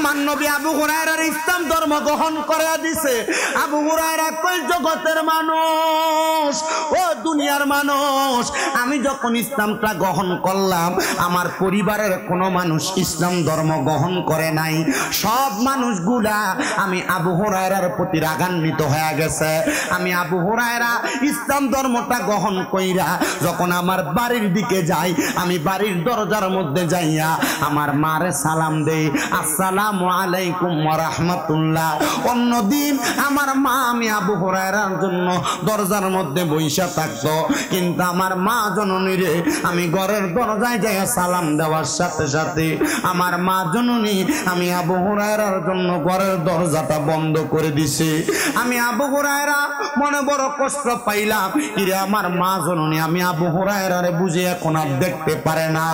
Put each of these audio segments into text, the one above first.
আমার নবী আবু হুরায়রার ইসলাম ধর্ম গ্রহণ করে দিছে। আবু হুরায়রা কই জগতের মানুষ, ও দুনিয়ার মানুষ, আমি যখন ইসলামটা গ্রহণ করলাম আমার পরিবারের কোনো মানুষ ইসলাম ধর্ম গ্রহণ করে নাই। সব মানুষগুলা আমি আবু হুরায়রার প্রতি রাগান্বিত হয়ে গেছে। আমি আবু হুরায়রা ইসলাম ধর্মটা গ্রহণ কইরা যখন আমার বাড়ির দিকে যাই, আমি বাড়ির দরজার মধ্যে যাইয়া আমার মারে সালাম দেই, আসসালামু আলাইকুম ওয়া রাহমাতুল্লাহ। অন্যদিন আমার মা আমি আবু হুরায়রার জন্য দরজার মধ্যে বইসা থাকতো, কিন্তু আমার মা জননী রে আমি ঘরের দরজায় যাইয়া সালাম দেওয়ার সাথে সাথে আমার মা জননী আমি আবু হুরায়রার জন্য ঘরের দরজাটা বন্ধ করে দিছে। আমি আবু হুরায়রা মনে বড় কষ্ট পাইলাম, ইরে আমার মা জননী আমি আবু হুরায়রারে বুঝে এখন আর দেখতে পারে না,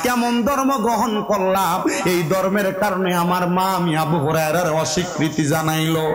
কেমন ধর্ম গ্রহণ করলাম, এই ধর্মের কারণে আমার মা আমি আবু হুরায়রার অস্বীকৃতি জানাইলো।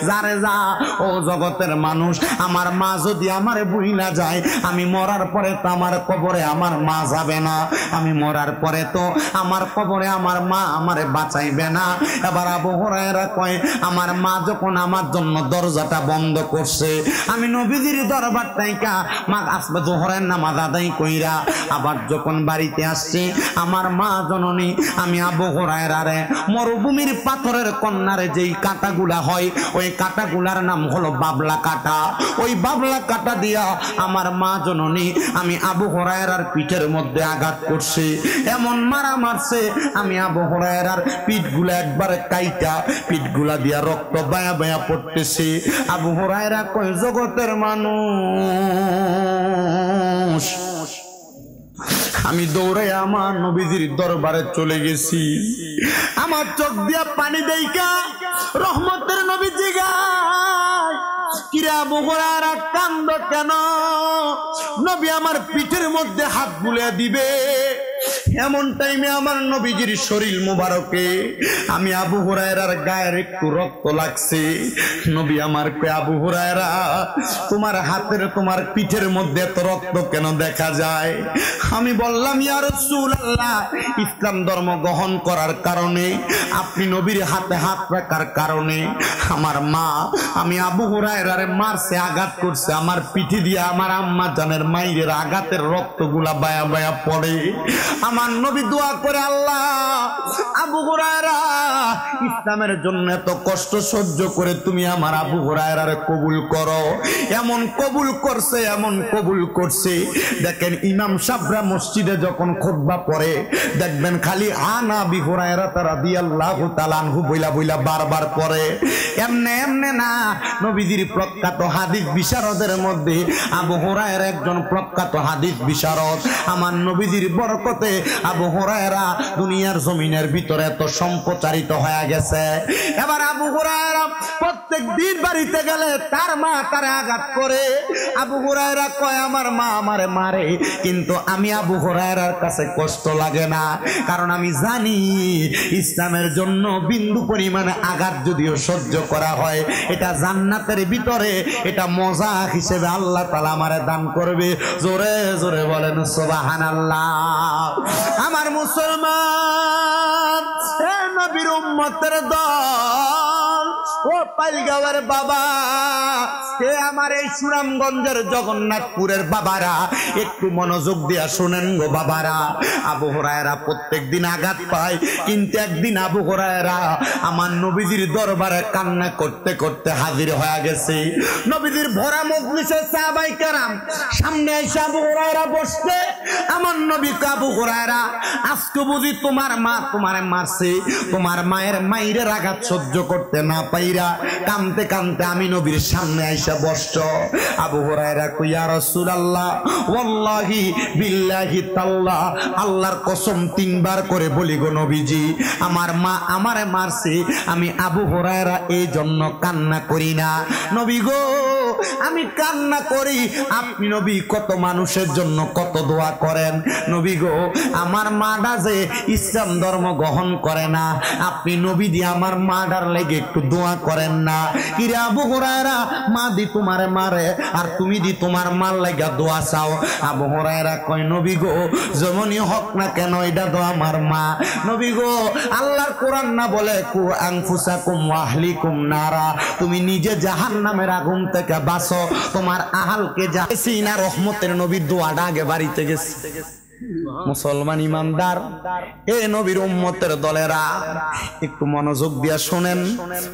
যারে যা ও জগতের মানুষ, আমার মা যদি আমারে বুঝি না যায়, আমি মরার পরে তো আমার কবরে আমার মা যাবে না, আমি মরার পরে তো আমার কবরে আমার মা আমারে বাঁচাইবে না। এবার আবু হুরায়রা কয় আমার মা যখন আমার জন্য দরজাটা বন্ধ করছে, আমি নবীজির দরবার থেকে মা আসবে জোহরের নামাজ আদায় কইরা আবার যখন বাড়িতে আসছে, আমার মা জননী আমি আবু হুরায়রারে মরুভূমির পাথরের কন্যারে যেই কাঁটাগুলা হয় ওই কাঁটাগুলার নাম হলো বাবলা কাঁটা, ওই বাবলা কাঁটা দিয়া আমার মা জননী আমি আবু হুরায়রার পিঠের মধ্যে আঘাত করছে। এমন মারা মারছে আমি আবু হুরায়রার পিঠগুলা একবারে কাইটা, পিঠগুলা দিয়া রক্ত বায়া বায়া পড়তেছে। আবু হুরায়রা কয় জগতের মানুষ, আমি দৌড়ে আমার নবীজির দরবারে চলে গেছি। আমার চোখ দিয়া পানি দেইকা রহমতের নবীজি গায়, কিরে আবু হুরায়রা কান্দ কেন? নবী আমার পিঠের মধ্যে হাত বুলিয়ে দিবে, এমন টাইমে আমার নবীজির শরীর মুবারকে আমি আবু হুরায়রার গায়ের একটু রক্ত লাগছে। নবী আমার কয় আবু হুরায়রা তোমার হাতের তোমার পিঠের মধ্যে এত রক্ত কেন দেখা যায়? আমি বললাম ইয়া রাসূলুল্লাহ, ইসলাম ধর্ম গ্রহণ করার কারণে, আপনি নবীর হাতে হাত রাখার কারণে আমার মা আমি আবু হুরায়রারে মারছে, আঘাত করছে, আমার পিঠে দিয়ে আমার আম্মা জানের মায়ের আঘাতের রক্তগুলা বায়া বায়া পড়ে। আমার নবী দোয়া করে আল্লাহ আবু হুরায়রা ইসলামের জন্য এত কষ্ট সহ্য করে তুমি আমার আবু হুরায়রারে কবুল করো। এমন কবুল করছে, এমন কবুল করছে। দেখেন ইমাম সাহেবরা মসজিদে যখন খুতবা পড়ে দেখবেন খালি আনা আবি হুরায়রা রাদিয়াল্লাহু তাআলা আনহু বইলা বইলা বারবার পড়ে। এমনে এমনে না, নবীজির প্রখ্যাত হাদিস বিশারদের মধ্যে আবু হুরায়রা একজন প্রখ্যাত হাদিস বিশারদ। আমার নবীজির বরকতে আবু হুরায়রা দুনিয়ার জমিনের ভিতরে এত সম্প্রচারিত হয়ে গেছে। এবার আবু হুরায়রা প্রত্যেক দিন বাড়িতে গেলে তার মা তারে আঘাত করে। আবু হুরায়রা কয় আমার মা আমারে মারে, কিন্তু আমি আবু হুরায়রার কাছে কষ্ট লাগে না, কারণ আমি জানি ইসলামের জন্য বিন্দু পরিমাণে আঘাত যদিও সহ্য করা হয় এটা জান্নাতের ভিতরে এটা মজা হিসেবে আল্লাহ তাআলা আমারে দান করবে। জোরে জোরে বলেন সুবহানাল্লাহ। আমার মুসলমান নবীর উম্মতের দল, ও পাইলগাঁওয়ের বাবা, হে আমার এই সুনামগঞ্জের জগন্নাথপুরের বাবারা, একটু মনোযোগ দিয়া শুনেন গো বাবারা। আবু হুরায়রা প্রত্যেক দিন আঘাত পায়, কিন্তু একদিন আবু হুরায়রা আমার নবীজির দরবারে কান্না করতে করতে হাজির হয়ে গেছে। নবীজির ভরা মজলিসে সাহাবায়ে কেরাম সামনে এসে আবু হুরায়রা বসতে, আমার নবী আবু হুরায়রা আজকে বুঝি তোমার মা তোমারে মারছে, তোমার মায়ের মাইরের আঘাত সহ্য করতে না পাইরা কাঁদতে কাঁদতে আমি নবীর সামনে আইসা বসছ। আবু হুরায়রা কই ইয়া রাসূলুল্লাহ ওয়াল্লাহি বিল্লাহি তাআলা, আল্লাহর কসম তিনবার করে বলি গো নবীজি, আমার মা আমারে মারছে, আমি আবু হুরায়রা এই জন্য কান্না করি না। নবী গো আমি কান্না করি, আপনি নবী কত মানুষের জন্য কত দোয়া করেন। নবী গো, আমার মাডা যে ইসলাম ধর্ম গ্রহণ করে না, আপনি নবী দিয়ে আমার মাডার লেগে একটু দোয়া করেন না। কিরে আবু হুরায়রা, মা দি তোমারে মারে আর তুমি দি তোমার মার লাগা দোয়া চাও। আবু হুরায়রা কয়, নবী গো, যেমনই হক না কেন এটা তো আমার মা। নবী গো, আল্লাহর কোরআন না বলে কু আনফুসাকুম ওয়া আহলিকুম নারা, তুমি নিজে জাহান্নামের আগুন থেকে বাঁচো, তোমার আহালকে যাচ্ছি না। রহমতের নবীর দোয়াটা আগে বাড়িতে গেছে। মুসলমান ইমানদার, এ নবীর উম্মতের দলেরা একটু মনোযোগ দিয়া শোনেন।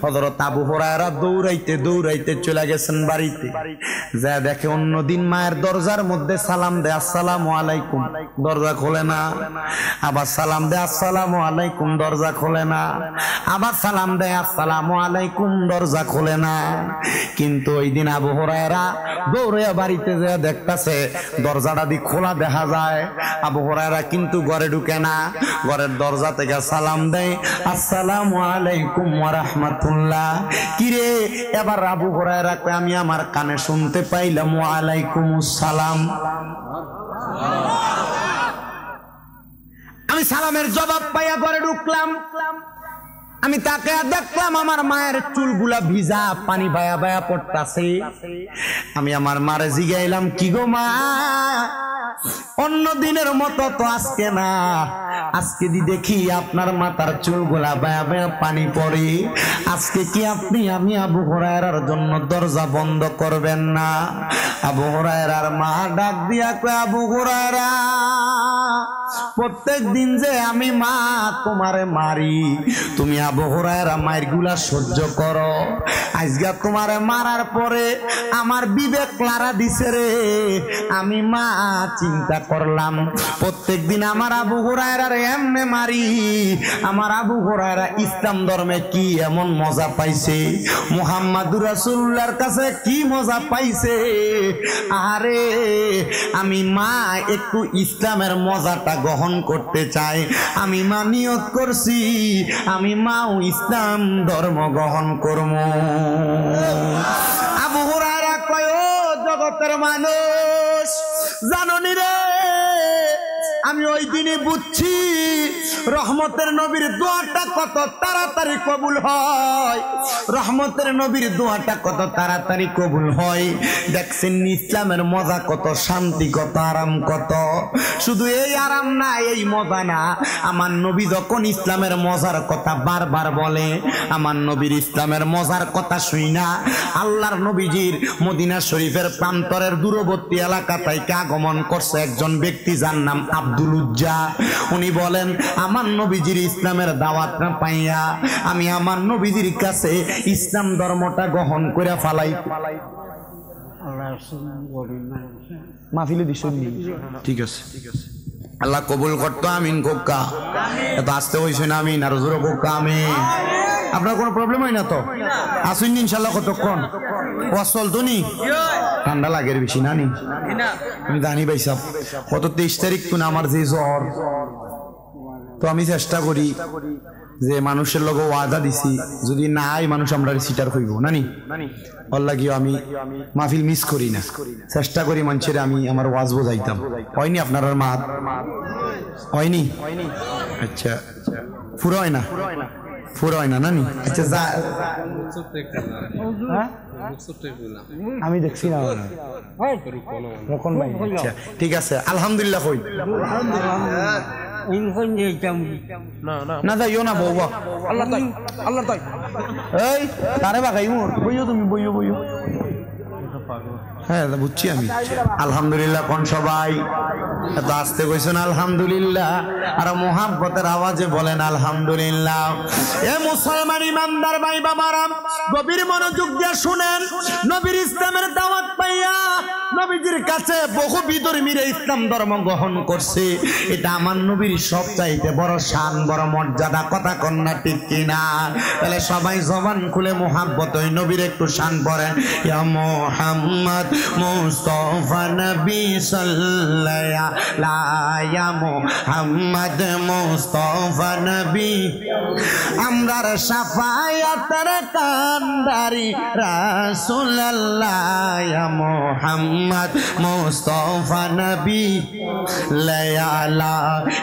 হযরত আবু হুরায়রা দৌড়াইতে দৌড়াইতে চলে গেছেন বাড়িতে, যা দেখে অন্যদিন মায়ের দরজার মধ্যে সালাম দেয়, আসসালামু আলাইকুম, দরজা খোলে না। আবার সালাম দেয়, আসসালামু আলাইকুম, দরজা খোলে না। আবার সালাম দেয়, আসসালামু আলাইকুম, দরজা খোলে না। কিন্তু ওই দিন আবু হুরায়রা দৌড়ে বাড়িতে যা দেখতাছে দরজাটা দি খোলা দেখা যায়। আবু হুরায়রা কিন্তু ঘরে ঢুকে না, ঘরের দরজা থেকে সালাম দেয়, আসসালামু আলাইকুম ওয়া রাহমাতুল্লাহ। কিরে, এবার আবু হুরায়রা কয়, আমি আমার কানে শুনতে পাইলাম ওয়া আলাইকুমুস সালাম। আমি সালামের জবাব পাইয়া ঘরে ঢুকলাম। আমি তাকে দেখলাম আমার মায়ের চুলগুলা ভিজা, পানি বায়া বায়া পড়তাছে। আমি আমার মারে জিগাইলাম, কি গো মা, অন্য দিনের মতো তো আজকে না, আজকে দি দেখি আপনার মাথার চুলগুলা বায়া বায়া পানি পড়ে, আজকে কি আপনি আমি আবু হুরায়রার জন্য দরজা বন্ধ করবেন না? আবু হুরায়রার মা ডাক দিয়া কয়, আবু হুরায়রা, প্রত্যেক দিন যে আমি মা তোমারে মারি, তুমি আবু হুরায়রা মায়ের গুলা সহ্য করো, আজকে তোমারে মারার পরে আমার বিবেক লারা দিছে রে। আমি মা চিন্তা করলাম, প্রত্যেক দিন আমার আবু হুরায়রার এমনে মারি, আমার আবু হুরায়রা ইসলাম ধর্মে কি এমন মজা পাইছে, মুহাম্মাদুর রাসূলুল্লাহর কাছে কি মজা পাইছে। আরে আমি মা একটু ইসলামের মজাটা গ্রহণ করতে চাই। আমি মা নিয়ত করছি, আমি মাও ইসলাম ধর্ম গ্রহণ করব। আবু হুরায়রা কয়, ও জগতের মানুষ, জাননি রে, আমি ওই দিনে বুঝছি রহমতের নবীর দোয়াটা কত তাড়াতাড়ি কবুল হয়, রহমতের নবীর দোয়াটা কত তাড়াতাড়ি কবুল হয়। দেখছেন ইসলামের মজা কত, শান্তি কত, আরাম কত। শুধু এই আরাম না, এই মজা না, আমার নবী যখন ইসলামের মজার কথা বারবার বলে, আমার নবীর ইসলামের মজার কথা শুই না, আল্লাহর নবীজির মদিনা শরীফের প্রান্তরের দূরবর্তী এলাকা থেকে আগমন করছে একজন ব্যক্তি, যার নাম আব্দুল উজ্জা। উনি বলেন, আমার নবীজির ইসলামের দাওয়াতটা পাইয়া আমি আমার নবীজির কাছে ইসলাম ধর্মটা গ্রহণ করে ফালাই। মাহফিলে দিস, ঠিক আছে, আল্লাহ কবুল করতো। আমিন কোক্কা, এত আসতে হয়েছে না, আমিন আর জোরে কোক্কা আমিন। আপনার কোনো প্রবলেম হয় না তো? আসুন ইনশাল্লাহ। কতক্ষণ ওয়াজ তো নি? ঠান্ডা লাগে বেশি না নি? আমি জানি ভাই সাহেব, কত 23 তারিখ তো না আমার যে জ্বর, তো আমি চেষ্টা করি যে মানুষের লগে ওয়াদা দিছি, যদি না আই মানুষ আমরা সিটার হইব না নি, আল্লাহ কি আমি মাহফিল মিস করি না, চেষ্টা করি মানুষের আমি আমার ওয়াজ বোঝাইতাম। হয়নি আপনার মা? হয়নি? আচ্ছা, পুরো হয় না, পুরো হয় না নানি? আচ্ছা, আমি দেখছি না রকম ভাই। আচ্ছা ঠিক আছে, আলহামদুলিল্লাহ। কই না যাইও না বউ, আল্লাহ তাই, আল্লাহ তাই, এই তারে বাগাই বইও, তুমি বইও বইও। হ্যাঁ বুঝছি আমি। আলহামদুলিল্লাহ কোন সবাই এত আসতে কইছেন আলহামদুলিল্লাহ, আর মোহাব্বতের আওয়াজে বলেন আলহামদুলিল্লাহ। এ মুসলমান ইমানদার ভাই বাবারা, গভীর মনোযোগ দিয়ে শুনেন, নবীর ইসলামের দাওয়াত পাইয়া নবীজির কাছে বহু বিধর্মীরা ইসলাম ধর্ম গ্রহণ করছে। এটা আমার নবীর সবচাইতে বড় শান, বড় মর্যাদা। কথা কন্যা ঠিক কিনা? তাহলে সবাই জবান খুলে মোহাব্বত ওই নবীর একটু শান পড়েন। ইয়া মুহাম্মদ মুস্তাফা নবী সাল্লাল্লাহু ইয়া মুহাম্মদ মুস্তাফা নবী আমরার শাফায়াতের কান্ডারি রাসূলুল্লাহ ইয়া মুহাম্মদ মুস্তাফা নবী লায়ালা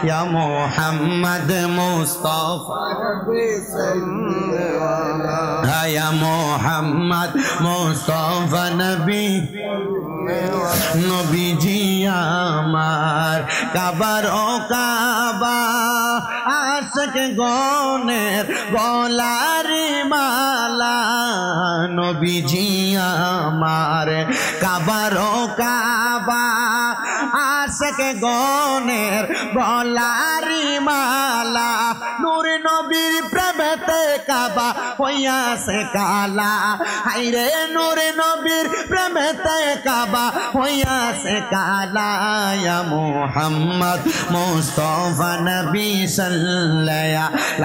ইয়া মুহাম্মদ মুস্তাফা নবী সাল্লাল্লাহু ইয়া মুহাম্মদ মুস্তাফা নবী নবীজি আমার কাবার ও কাবা আশক গনের গলারি মালা নবীজি আমার কাবার ও কাবা আশক গনের গলারি মালা নূর নবীর প্রেমেতে কাবা হইয়াছে কালা হায়রে নূর নবীর প্রেমেতে কাবা হইয়াছে কালা ইয়া মুহাম্মদ মুস্তাফা নবী সাল্লাল্লাহু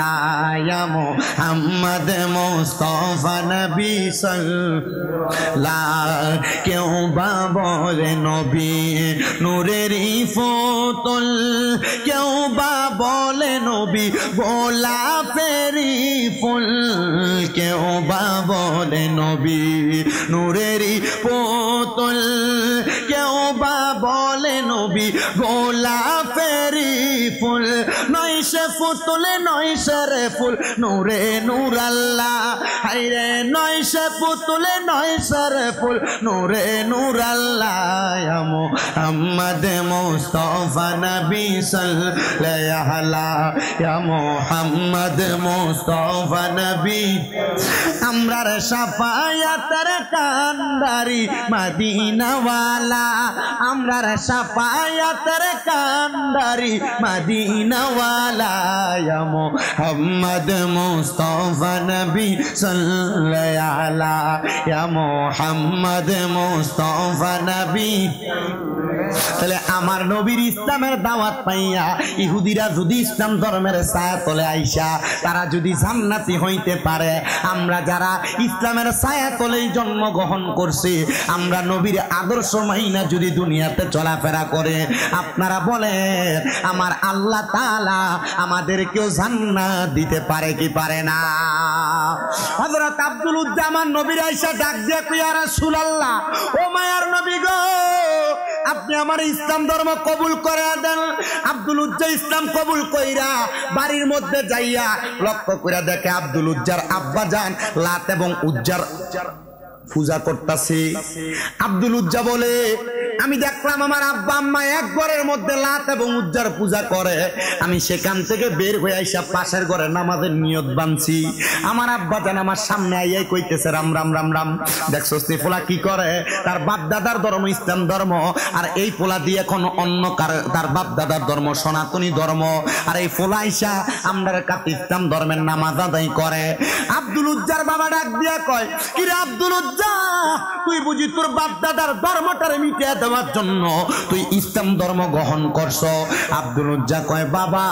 ইয়া মুহাম্মদ মুস্তাফা নবী সাল্লাল্লাহু কেউ বা বলে নবী নূরেরই ফুতুল কেউ বা বলে নবী গোলাপেরই ফুল কেউ বা বলে নবী নূরেরই পুতুল কেউ বা বলে নবী গোলাপেরই ফুল নয় সে পুতুল নয় সে রে ফুল নূরে নূর আল্লাহ হায়রে নয় সে পুতুল নয় সে রে ফুল নূরে নূর আল্লাহ ইয়া মুহাম্মদ মুস্তাফা নবী সাল্লাল্লাহু ইয়া মুহাম্মদ মুস্তাফা নবী আমরার শাফায়াতের কান্ডারি মদিনাওয়ালা আমরার শাফায়াতের কান্ডারি মদিনাওয়ালা ইয়া মুহাম্মদ মুস্তাফা নবী সাল্লাল্লাহু ইয়া মুহাম্মদ মুস্তাফা নবী তাহলে আমার নবীর ইসলামের দাওয়াত পাইয়া ইহুদিরা যদি ইসলাম ধর্মের ছায়া তলে আইসা তারা যদি জান্নাতি হইতে পারে, আমরা যারা ইসলামের ছায়া তলেই জন্মগ্রহণ করছি আমরা নবীর আদর্শ মাইনা যদি দুনিয়াতে চলাফেরা করে আপনারা বলেন আমার আল্লাহ তাআলা আমাদেরকেও জান্নাত দিতে পারে কি পারে না? হযরত আব্দুল উজ্জামান নবীর আয়েশা ডাক দিয়ে কই ইয়া রাসূলুল্লাহ ও মায়ার নবী গো আপনি আমার ইসলাম ধর্ম কবুল করে দেন। আব্দুল উজ্জা ইসলাম কবুল কইরা বাড়ির মধ্যে যাইয়া লক্ষ্য করে দেখে আব্দুল উজ্জার আব্বা জান লাত এবং উজ্জার পূজা করতেছে। আব্দুল উজ্জা বলে আমি দেখলাম আমার আব্বা আম্মা এক ঘরের মধ্যে লাত এবং উজ্জার পূজা করে, আমি সেখান থেকে বের হয়ে আইসা পাশের ঘরে নামাজের নিয়ত বানছি। আমার আব্বা জান আমার সামনে আইয়াই কইতেছে রাম রাম রাম রাম। দেখছো সে পোলা কি করে, তার বাপ দাদার ধর্ম ইসলাম ধর্ম, আর এই পোলা দিয়ে এখন অন্য তার বাপ দাদার ধর্ম সনাতনী ধর্ম, আর এই পোলা আইসা আমরা কাছে ইসলাম ধর্মের নামাজ আদায় করে। আব্দুল উজ্জার বাবা ডাক দিয়া কয় কিরে আব্দুল উজ্জা তুই বুঝি তোর বাপ দাদার ধর্মটারে মিটিয়ে দেওয়ার জন্য তুই ইসলাম ধর্ম গ্রহণ করছো? আব্দুল উজ্জা কয় বাবা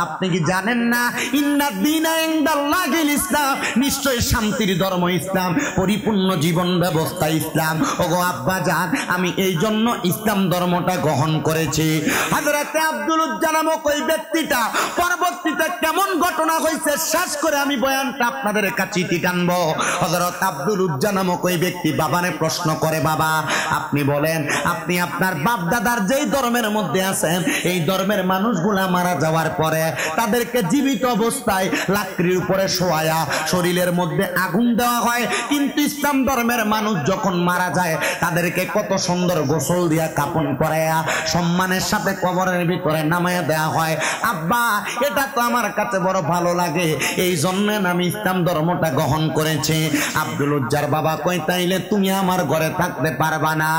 আপনি কি জানেন না ইন্নাদ দীনা ইনদাল্লাহিল ইসলাম, নিশ্চয় শান্তির ধর্ম ইসলাম, পরিপূর্ণ জীবন ব্যবস্থা ইসলাম। ওগো আব্বা জান আমি এই জন্য ইসলাম ধর্মটা গ্রহণ করেছি। হযরত আব্দুল উজ্জা নামক ওই ব্যক্তিটা পরবর্তীতে কেমন ঘটনা হয়েছে শেষ করে আমি বয়ানটা আপনাদের কাছে টানবো। হযরত আব্দুল উজ্জা নামক ওই ব্যক্তি বাবারে প্রশ্ন করে বাবা আপনি বলেন আপনি আপনার বাপ দাদার যেই ধর্মের মধ্যে আছেন এই ধর্মের মানুষগুলা মারা যাওয়ার পরে তাদেরকে জীবিত অবস্থায় লাকড়ির উপরে শোয়ায়া শরীরের মধ্যে আগুন দেওয়া হয়, কিন্তু ইসলাম ধর্মের মানুষ যখন মারা যায় তাদেরকে কত সুন্দর গোসল দিয়া কাপন করায়া সম্মানের সাথে কবরের ভিতরে নামায়া দেওয়া হয়। আব্বা এটা তো আমার কাছে বড় ভালো লাগে, এই জন্য আমি ইসলাম ধর্মটা গ্রহণ করেছি। আব্দুল উজ্জার বাবা কই তাইলে তুমি আমার ঘরে থাকতে পারবা না?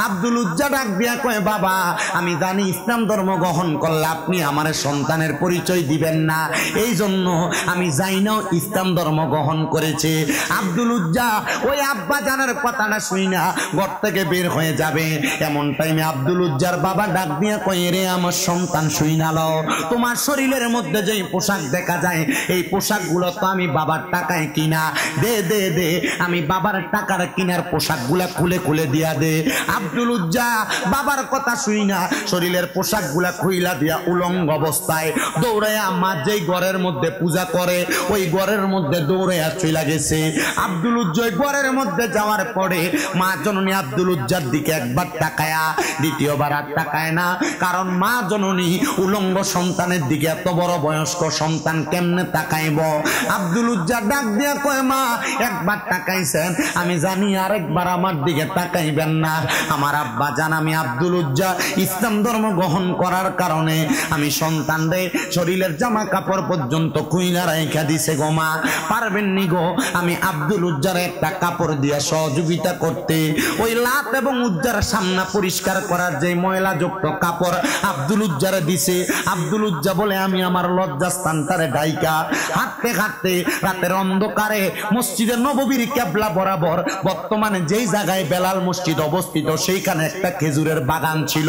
আব্দুল আব্দুল উজ্জা ডাক দিয়া কয়, বাবা আমি জানি ইসলাম ধর্ম গ্রহণ করলে আপনি আমার সন্তানের পরিচয় দিবেন না, এই জন্য আমি যাই না ইসলাম ধর্ম গ্রহণ করেছে। আব্দুল উজ্জা ওই আব্বা জানার কথাটা শুই না ঘর থেকে বের হয়ে যাবে, এমন টাইমে আব্দুল উজ্জার বাবা ডাক দিয়া কয়, রে আমার সন্তান শুই না লও, তোমার শরীরের মধ্যে যেই পোশাক দেখা যায় এই পোশাকগুলো তো আমি বাবার টাকায় কিনা, দে দে দে আমি বাবার টাকার কিনার পোশাকগুলা খুলে খুলে দিয়া দে। আব্দুল উজ্জা বাবার কথা শুই না শরীরের পোশাকগুলা খুইলা দিয়া উলঙ্গ অবস্থায় দৌড়াইয়া মা যেই ঘরের মধ্যে পূজা করে ওই ঘরের মধ্যে দৌড়াইয়া চলে গেছে। আব্দুল উজ্জা ঘরের মধ্যে যাওয়ার পরে মা জননী আব্দুল উজ্জার দিকে একবার তাকায়া দ্বিতীয়বার আর তাকায় না, কারণ মা জননী উলঙ্গ সন্তানের দিকে এত বড় বয়স্ক সন্তান কেমনে তাকাইব। আব্দুল উজ্জা ডাক দিয়া কয়, মা একবার তাকাইছেন, আমি জানি আরেকবার আমার দিকে তাকাইবেন না। আমার আব্বা জান আমি আব্দুল উজ্জা ইসলাম ধর্ম গ্রহণ করার কারণে আমি সন্তানদের শরীরের জামা কাপড় পর্যন্ত খুইলা রাইখা দিছে গো মা, পারবেন নি গো আমি আব্দুল উজ্জার একটা কাপড় দিয়া সহযোগিতা করতে? ওই লাত এবং উজ্জার সামনা পরিষ্কার করার যে ময়লাযুক্ত কাপড় আব্দুল উজ্জারে দিছে। আব্দুল উজ্জা বলে, আমি আমার লজ্জাস্থানটারে ডাইকা হাঁটতে হাঁটতে রাতের অন্ধকারে মসজিদে নববীর কেবলা বরাবর বর্তমানে যেই জায়গায় বেলাল মসজিদ অবস্থিত সেইখানে একটা খেজুরের বাগান ছিল,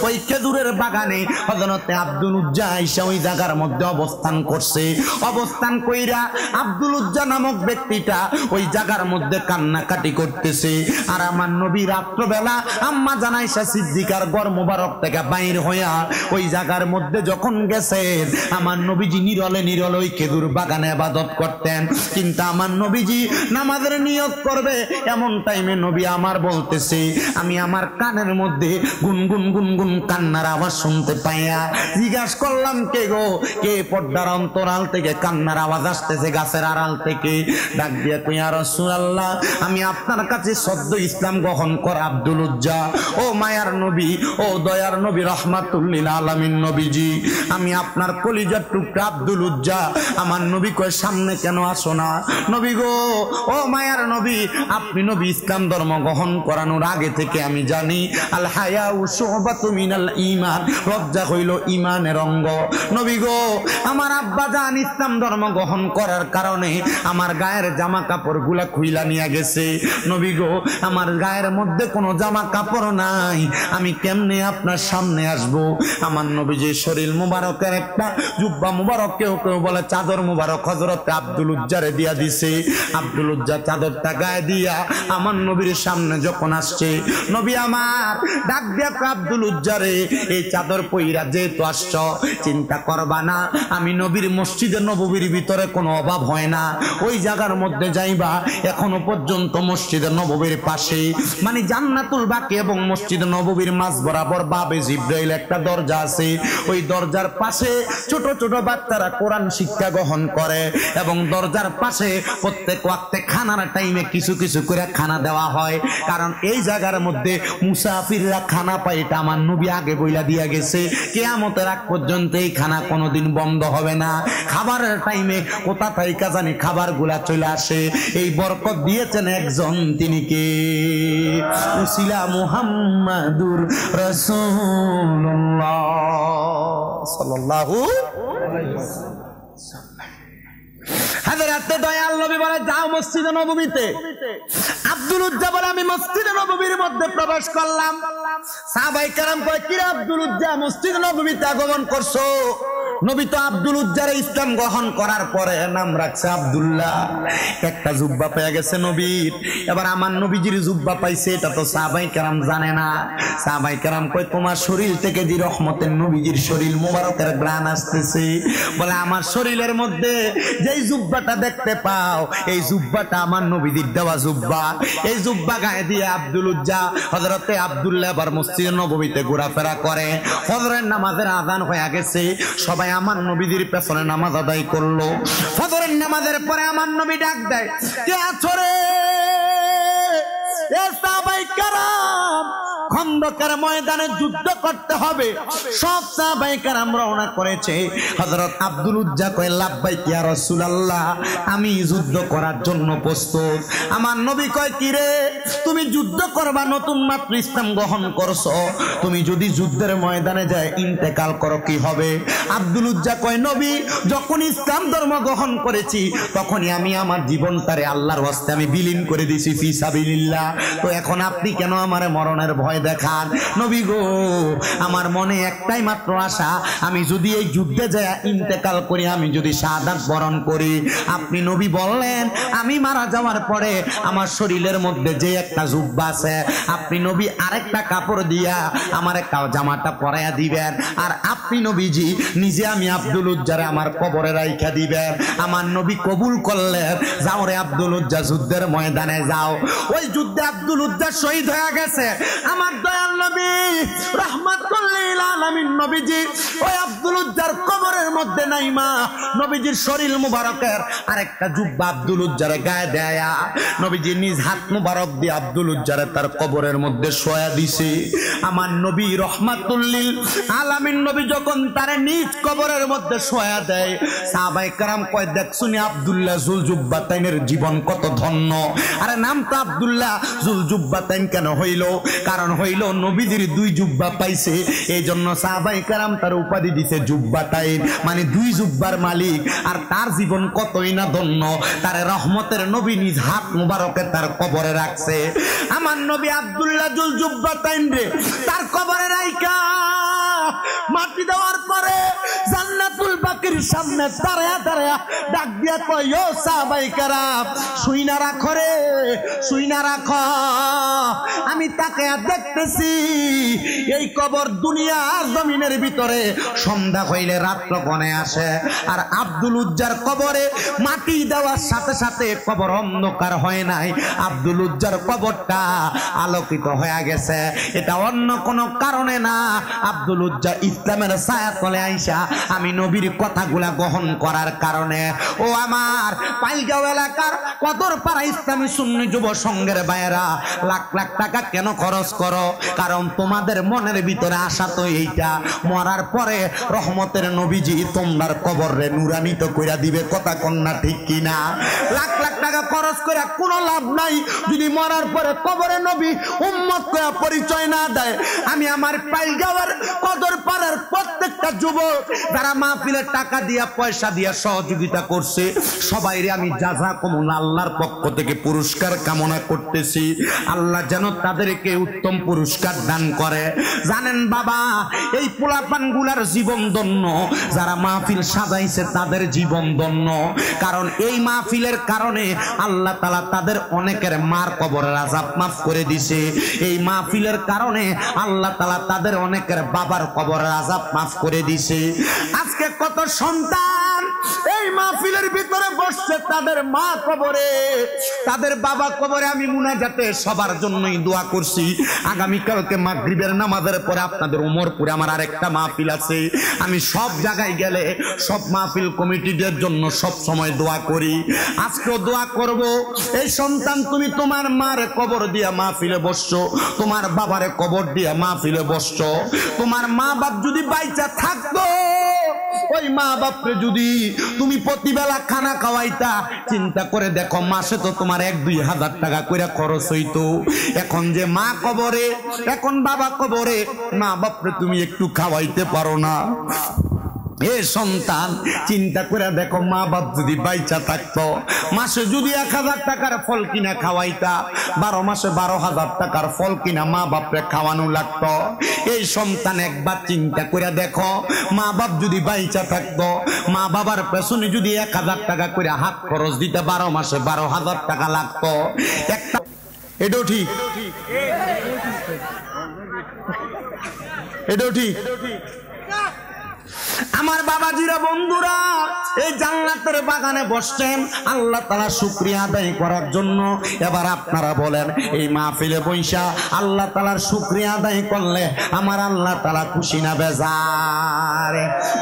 ওই খেজুরের বাগানে হযরতে আব্দুল উজ্জা আইসা ওই জায়গার মধ্যে অবস্থান করছে। অবস্থান কইরা আব্দুল উজ্জা নামক ব্যক্তিটা ওই জায়গার মধ্যে কান্নাকাটি করতেছে। আর আমার নবী রাত্রবেলা আম্মা জানাইসা সিদ্দিকার ঘর মুবারক থেকে বাইর হইয়া ওই জায়গার মধ্যে যখন গেছেন আমার নবীজি নিরলে নিরলে ওই খেজুর বাগানে ইবাদত করতেন। কিন্তু আমার নবীজি নামাজের নিয়ত করবে এমন টাইমে নবী আমার বলতেছে, আমি আমার কানের মধ্যে গুনগুন গুনগুন কান্নার আওয়াজ শুনতে পাইয়া জিজ্ঞাসা করলাম, কে গো, কে? পর্দার অন্তরাল থেকে কান্নার আওয়াজ আসতেছে গাছের আড়াল থেকে। ডাক দিয়া কই, ইয়া রাসূলুল্লাহ আমি আপনার কাছে সদ্য ইসলাম গ্রহণ করা আব্দুল উজ্জা, ও মায়ার নবী, ও দয়ার নবী রাহমাতুল লিল আলামিন নবীজি, আমি আপনার কলিজার টুকরা আব্দুল উজ্জা। আমার নবী কয়, সামনে কেন আসো না? নবী গো, ও মায়ার নবী, আপনি নবী ইসলাম ধর্ম গ্রহণ করানোর আগে থেকে আমি জানি আল হায়াউ শুবাতু মিনাল ঈমান, লজ্জা হইল ঈমানের অঙ্গ। নবী গো, আমার আব্বা জান ইসলাম ধর্ম গ্রহণ করার কারণে আমার গায়ের জামা কাপড় গুলা খুইলা নিয়ে গেছে। নবী গো, আমার গায়ের মধ্যে কোনো জামা কাপড় নাই, আমি কেমনে আপনার সামনে আসবো? আমার নবীজি শরীর মুবারকের একটা জুব্বা মুবারক, কেউ কেউ বলে চাদর মুবারক, হযরত আব্দুল উজ্জারে দিয়া দিছে। আব্দুল উজ্জা চাদরটা গায়ে দিয়া আমার নবীর সামনে যখন আসছে, নবী আমার ডাক দিয়া আব্দুল উজ্জারে, এই চাদর পইরা যেহেতু আসছ চিন্তা করবা না, আমি নবীর মসজিদে নববীর ভিতরে কোনো অভাব হয় না, ওই জায়গার মধ্যে যাইবা। এখনো পর্যন্ত মসজিদে নববীর পাশে মানে জান্নাতুল বাকি এবং মসজিদে নববীর মাঝ বরাবর বাবে জিব্রাইল একটা দরজা আছে, ওই দরজার পাশে ছোট ছোট বাচ্চারা কোরআন শিক্ষা গ্রহণ করে এবং দরজার পাশে প্রত্যেক ওয়াক্তে খানার টাইমে কিছু কিছু করে খানা দেওয়া হয়, কারণ এই জায়গার মধ্যে মুসাফিররা খানা পায়, এটা আমার নবী আগে বইলা দিয়া গেছে। কিয়ামতের আগ পর্যন্ত এই খানা কোনোদিন বন্ধ হবে না। খাবারের টাইমে কোথা থেকে জানি খাবার গুলা চলে আসে। এই বরকত দিয়েছেন একজন, তিনি কে? উসিলা মুহাম্মাদুর রাসূলুল্লাহ সাল্লাল্লাহু আলাইহি ওয়াসাল্লাম। হযরতে দয়াল নবী বলে, যাও মসজিদে নববীতে। আব্দুল উজ্জা বলে, আমি মসজিদে নববীর মধ্যে প্রবেশ করলাম। সাহাবায়ে কেরাম কয়, কি রে আব্দুল উজ্জা, মসজিদে নববীতে আগমন করছো? নবী তো আব্দুল উজ্জার ইসলাম গ্রহণ করার পরে নাম রাখছে আব্দুল্লাহ। একটা জুব্বা পেয়ে গেছে নবীর, এবার আমার নবীজির জুব্বা পাইছে, এটা তো সাহাবায়ে কেরাম জানে না। সাহাবায়ে কেরাম কয়, তোমার শরীর থেকে যে রহমতের নবীজির শরীর মোবারকের গ্রাণ আসতেছে, বলে আমার শরীরের মধ্যে যেই জুব্বাটা দেখতে পাও এই জুব্বাটা আমার নবীজির দেওয়া জুব্বা। এই জুব্বা গায়ে দিয়ে আব্দুল উজ্জা হযরতে আব্দুল্লাহ এবার মসজিদে নববীতে ঘোরাফেরা করে। ফজরের নামাজের আযান হয়ে গেছে, সবাই আমার নবীজির পেছনে নামাজ আদায় করলো। ফজরের নামাজের পরে আমার নবী ডাক দেয়, কে আছো রে? এ সাহাবায়ে কেরাম খন্দ খন্দকের ময়দানে যুদ্ধ করতে হবে। সব সাহাবায়ে কেরাম রওনা করেছে। হযরত আব্দুল উজ্জা কয় লাব্বাইক ইয়া রাসূলুল্লাহ, আমি যুদ্ধ করার জন্য প্রস্তুত। আমার নবী কয় কি রে, তুমি যুদ্ধ করবা, নতুন মাত্র ইসলাম গ্রহণ করছো, তুমি যদি যুদ্ধের ময়দানে যায় ইন্তেকাল করো কি হবে? আব্দুল উজ্জা কয় নবী, যখন ইসলাম ধর্ম গ্রহণ করেছি তখনই আমি আমার জীবনটারে আল্লাহর ওয়াস্তে আমি বিলীন করে দিয়েছি ফি সাবিলিল্লাহ। তো এখন আপনি কেন আমারে মরণের ভয় দেখান? নবী গো, আমার মনে একটাই মাত্র আশা, আমি যদি এই যুদ্ধে যায় ইন্তেকাল করি, আমি যদি শাহাদাত বরণ করি। আপনি নবী বললেন আমি মারা যাওয়ার পরে আমার শরীরের মধ্যে যে একটা জুব্বা আছে, আপনি নবী আরেকটা কাপড় দিয়া আমার একটা জামাটা পরাইয়া দিবেন, আর আপনি নবীজি নিজে আমি আব্দুল উজ্জারে আমার কবরে রাইখা দিবেন। আমার নবী কবুল করলেন। যাও রে আব্দুল উজ্জা, যুদ্ধের ময়দানে যাও। ওই যুদ্ধে আব্দুল উজ্জা শহীদ হয়ে গেছে। আমার দয়াল নবী রাহমাতুল লিল আলামিন নবীজি ওই আব্দুল উজ্জার কবরের মধ্যে নাইমা নবীজির শরীর মুবারকের আরেকটা জুব্বা আব্দুল উজ্জারে গায়ে দেয়া নবীজি নিজ হাত মুবারক দিয়ে আব্দুল উজ্জারে তার কবরের মধ্যে শোয়া দিছে। আমার নবী রাহমাতুল লিল আলামিন নবী যখন তার নিজ কবরের মধ্যে শোয়া দেয়, সাহাবায়ে কেরাম কয় দেখছুনি আব্দুল্লাহ জুলজুব্বাতাইনের জীবন কত ধন্য। আরে নামটা আব্দুল্লাহ জুলজুব্বাতাইন কেন হইল? কারণ হইল নবীজির দুই জুব্বা পাইছে, এই জন্য সাহাবায়ে কেরাম তার উপাধি দিছে জুব্বাতাইন, মানে দুই জুব্বার মালিক। আর তার জীবন কতই না ধন্য, তার রহমতের নবী নিজ হাত মুবারকে তার কবরে রাখছে। আমার নবী আব্দুল্লাহ জুলজুব্বাতাইন রে তার কবরে রাইখা মাটি দেওয়ার পরে জান্নাতুল বাকির সামনে দাঁড়ায়া দাঁড়ায়া ডাক দিয়া কয় ও সাহাবায়ে কেরাম, শুইনা রাখো রে, শুইনা রাখো, আমি তাকে দেখতেছি এই কবর দুনিয়ার জমিনের ভিতরে সন্ধ্যা হইলে রাত্র গনে আসে, আর আব্দুল উজ্জার কবরে মাটি দেওয়ার সাথে সাথে কবর অন্ধকার হয় নাই, আব্দুল উজ্জার কবরটা আলোকিত হয়ে গেছে। এটা অন্য কোনো কারণে না, আব্দুল উজ্জা ইসলামের ছায়া তলে আইসা আমি নবীর কথাগুলা গ্রহণ করার কারণে। ও আমার পাইলগাঁও এলাকার কদরপাড়া ইসলামী সুন্নি যুব সংঘের ভাইয়েরা, লাখ লাখ টাকা কেন খরচ করো? কারণ তোমাদের মনের ভিতরে আশা তো এইটা, মরার পরে রহমতের নবীজি তোমার কবরে নুরানিত কইরা দিবে। কথা কন্যা ঠিক কিনা? লাখ লাখ টাকা খরচ করে কোনো লাভ নাই যদি মরার পরে কবরে নবী উম্মত কইরা পরিচয় না দেয়। আমি আমার পাইলগাঁওয়ের কদরপাড়ার প্রত্যেকটা যুবক যারা মাহফিলের টাকা দিয়া পয়সা দিয়া সহযোগিতা করছে সবাইরে আমি জাযাকুমুল্লাহ আল্লাহর পক্ষ থেকে পুরস্কার কামনা করতেছি। আল্লাহ যেন তাদেরকে উত্তম পুরস্কার দান করে। জানেন বাবা, এই পোলাপানগুলার জীবন ধন্য, যারা মাহফিল সাজাইছে তাদের জীবন ধন্য। কারণ এই মাহফিলের কারণে আল্লাহ তাআলা তাদের অনেকের মার কবরের আযাব মাফ করে দিছে। এই মাহফিলের কারণে আল্লাহ তাআলা তাদের অনেকের বাবার কবরের আযাব মাফ করে দিছে। আজকে কত সন্তান এই মাহফিলের ভিতরে বসছে, তাদের মা কবরে, তাদের বাবা কবরে। আমি মুনাজাতে সবার জন্যই দোয়া করছি। আগামীকালকে মাগরিবের নামাজের পরে আপনাদের উমরপুরে আমার আরেকটা মাহফিল আছে। আমি সব জায়গায় গেলে সব মাহফিল কমিটিদের জন্য সব সময় দোয়া করি। আজকেও দোয়া করব। এই সন্তান, তুমি তোমার মারে কবর দিয়া মাহফিলে বসছো, তোমার বাবারে কবর দিয়া মাহফিলে বসছো। তোমার মা বাপ যদি বাইচা থাকতো, ওই মা বাপরে যদি তুমি প্রতিবেলা খানা খাওয়াইতা, চিন্তা করে দেখো মাসে তো তোমার 1-2 হাজার টাকা করে খরচ হইতো। এখন যে মা কবরে, এখন বাবা কবরে, মা বাপরে তুমি একটু খাওয়াইতে পারো না। এ সন্তান, চিন্তা করে দেখো মা বাপ যদি বাইচা থাকতো, মাসে যদি 1000 টাকার ফল কিনা খাওয়াইতা, 12 মাসে 12,000 টাকার ফল কিনা মা বাপরে খাওয়ানো লাগতো। এই সন্তান একবার চিন্তা করে দেখো, মা বাপ যদি বাইচা থাকতো, মা বাবার পেছনে যদি 1000 টাকা করে হাত খরচ দিতে 12 মাসে 12,000 টাকা লাগতো। একটা এটাও ঠিক, এটাও ঠিক। আমার বাবাজিরা, বন্ধুরা, এই জান্নাতের বাগানে বসছেন আল্লাহ তাআলা শুকরিয়া আদায় করার জন্য। এবার আপনারা বলেন এই মাহফিলে বৈশা আল্লাহ তাআলার শুকরিয়া আদায় করলে আমার আল্লাহ তাআলা খুশি না বেজার?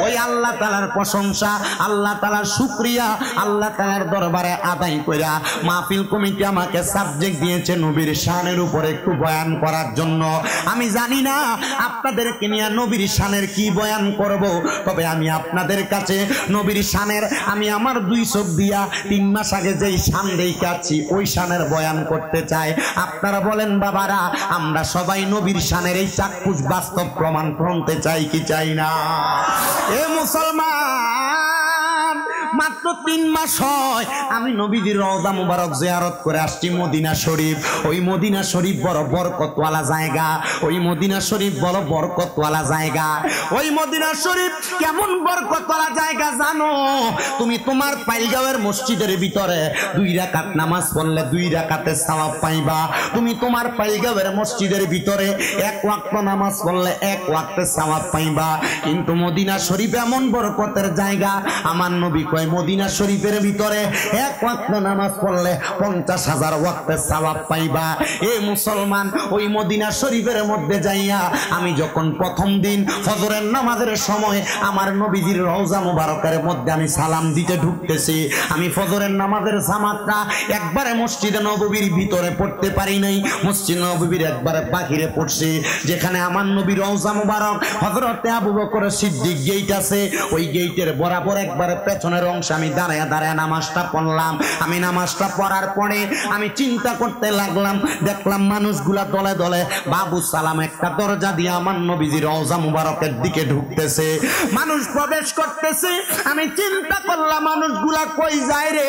ওই আল্লাহ তাআলার প্রশংসা, আল্লাহ তাআলার শুকরিয়া আল্লাহ তাআলার দরবারে আদায় কইরা মাহফিল কমিটি আমাকে সাবজেক্ট দিয়েছে নবীর শানের উপরে একটু বয়ান করার জন্য। আমি জানি না আপনাদেরকে নিয়ে নবীর শানের কি বয়ান করব, তবে আমি আপনাদের কাছে নবীর শানের আমি আমার 2 চোখ দিয়া 3 মাস আগে যেই শান দেখাচ্ছি ওই শানের বয়ান করতে চাই। আপনারা বলেন বাবারা, আমরা সবাই নবীর শানের এই চাক্ষুষ বাস্তব প্রমাণ শুনতে চাই কি চাই না? এ মুসলমান, মাত্র 3 মাস হয় আমি নবীজির রওজা মুবারক জিয়ারত করে আসছি মদিনা শরীফ। ওই মদিনা শরীফ বড় বরকতওয়ালা জায়গা, ওই মদিনা শরীফ বড় বরকতওয়ালা জায়গা। ওই মদিনা শরীফ কেমন বরকতওয়ালা জায়গা জানো? তুমি তোমার পাইলগাঁওয়ের মসজিদের ভিতরে 2 রাকাত নামাজ পড়লে 2 রাকাতের সওয়াব পাইবা। তুমি তোমার পাইলগাঁওয়ের মসজিদের ভিতরে 1 ওয়াক্ত নামাজ পড়লে 1 ওয়াক্তের সওয়াব পাইবা। কিন্তু মদিনা শরীফ এমন বরকতের জায়গা, আমার নবী কয় মদিনা শরীফের ভিতরে 1 ওয়াক্ত নামাজ পড়লে 50,000 ওয়াক্তের সওয়াব পাইবা। এ মুসলমান, ওই মদিনা শরীফের মধ্যে যাইয়া আমি যখন প্রথম দিন ফজরের নামাজের সময় আমার নবীজির রওজা মুবারকের মধ্যে আমি সালাম দিতে ঢুকতেছি, আমি ফজরের নামাজের জামাতটা একবারে মসজিদে নববীর ভিতরে পড়তে পারি নাই, মসজিদ নববীর একবারে বাহিরে পড়ছি, যেখানে আমার নবীর রওজা মুবারক হযরতে আবু বকর সিদ্দিক গেট আছে, ওই গেটের বরাবর একবারে পেছনের অংশে আমি দাঁড়ায় দাঁড়ায় নামাজটা পড়লাম। আমি নামাজটা পড়ার পরে আমি চিন্তা করতে লাগলাম, দেখলাম মানুষগুলা দলে দলে বাবু সালাম একটা দরজা দিয়ে আমার নবীজির রওজা মুবারকের দিকে ঢুকতেছে, মানুষ প্রবেশ করতেছে। আমি চিন্তা করলাম মানুষগুলা কই যায় রে?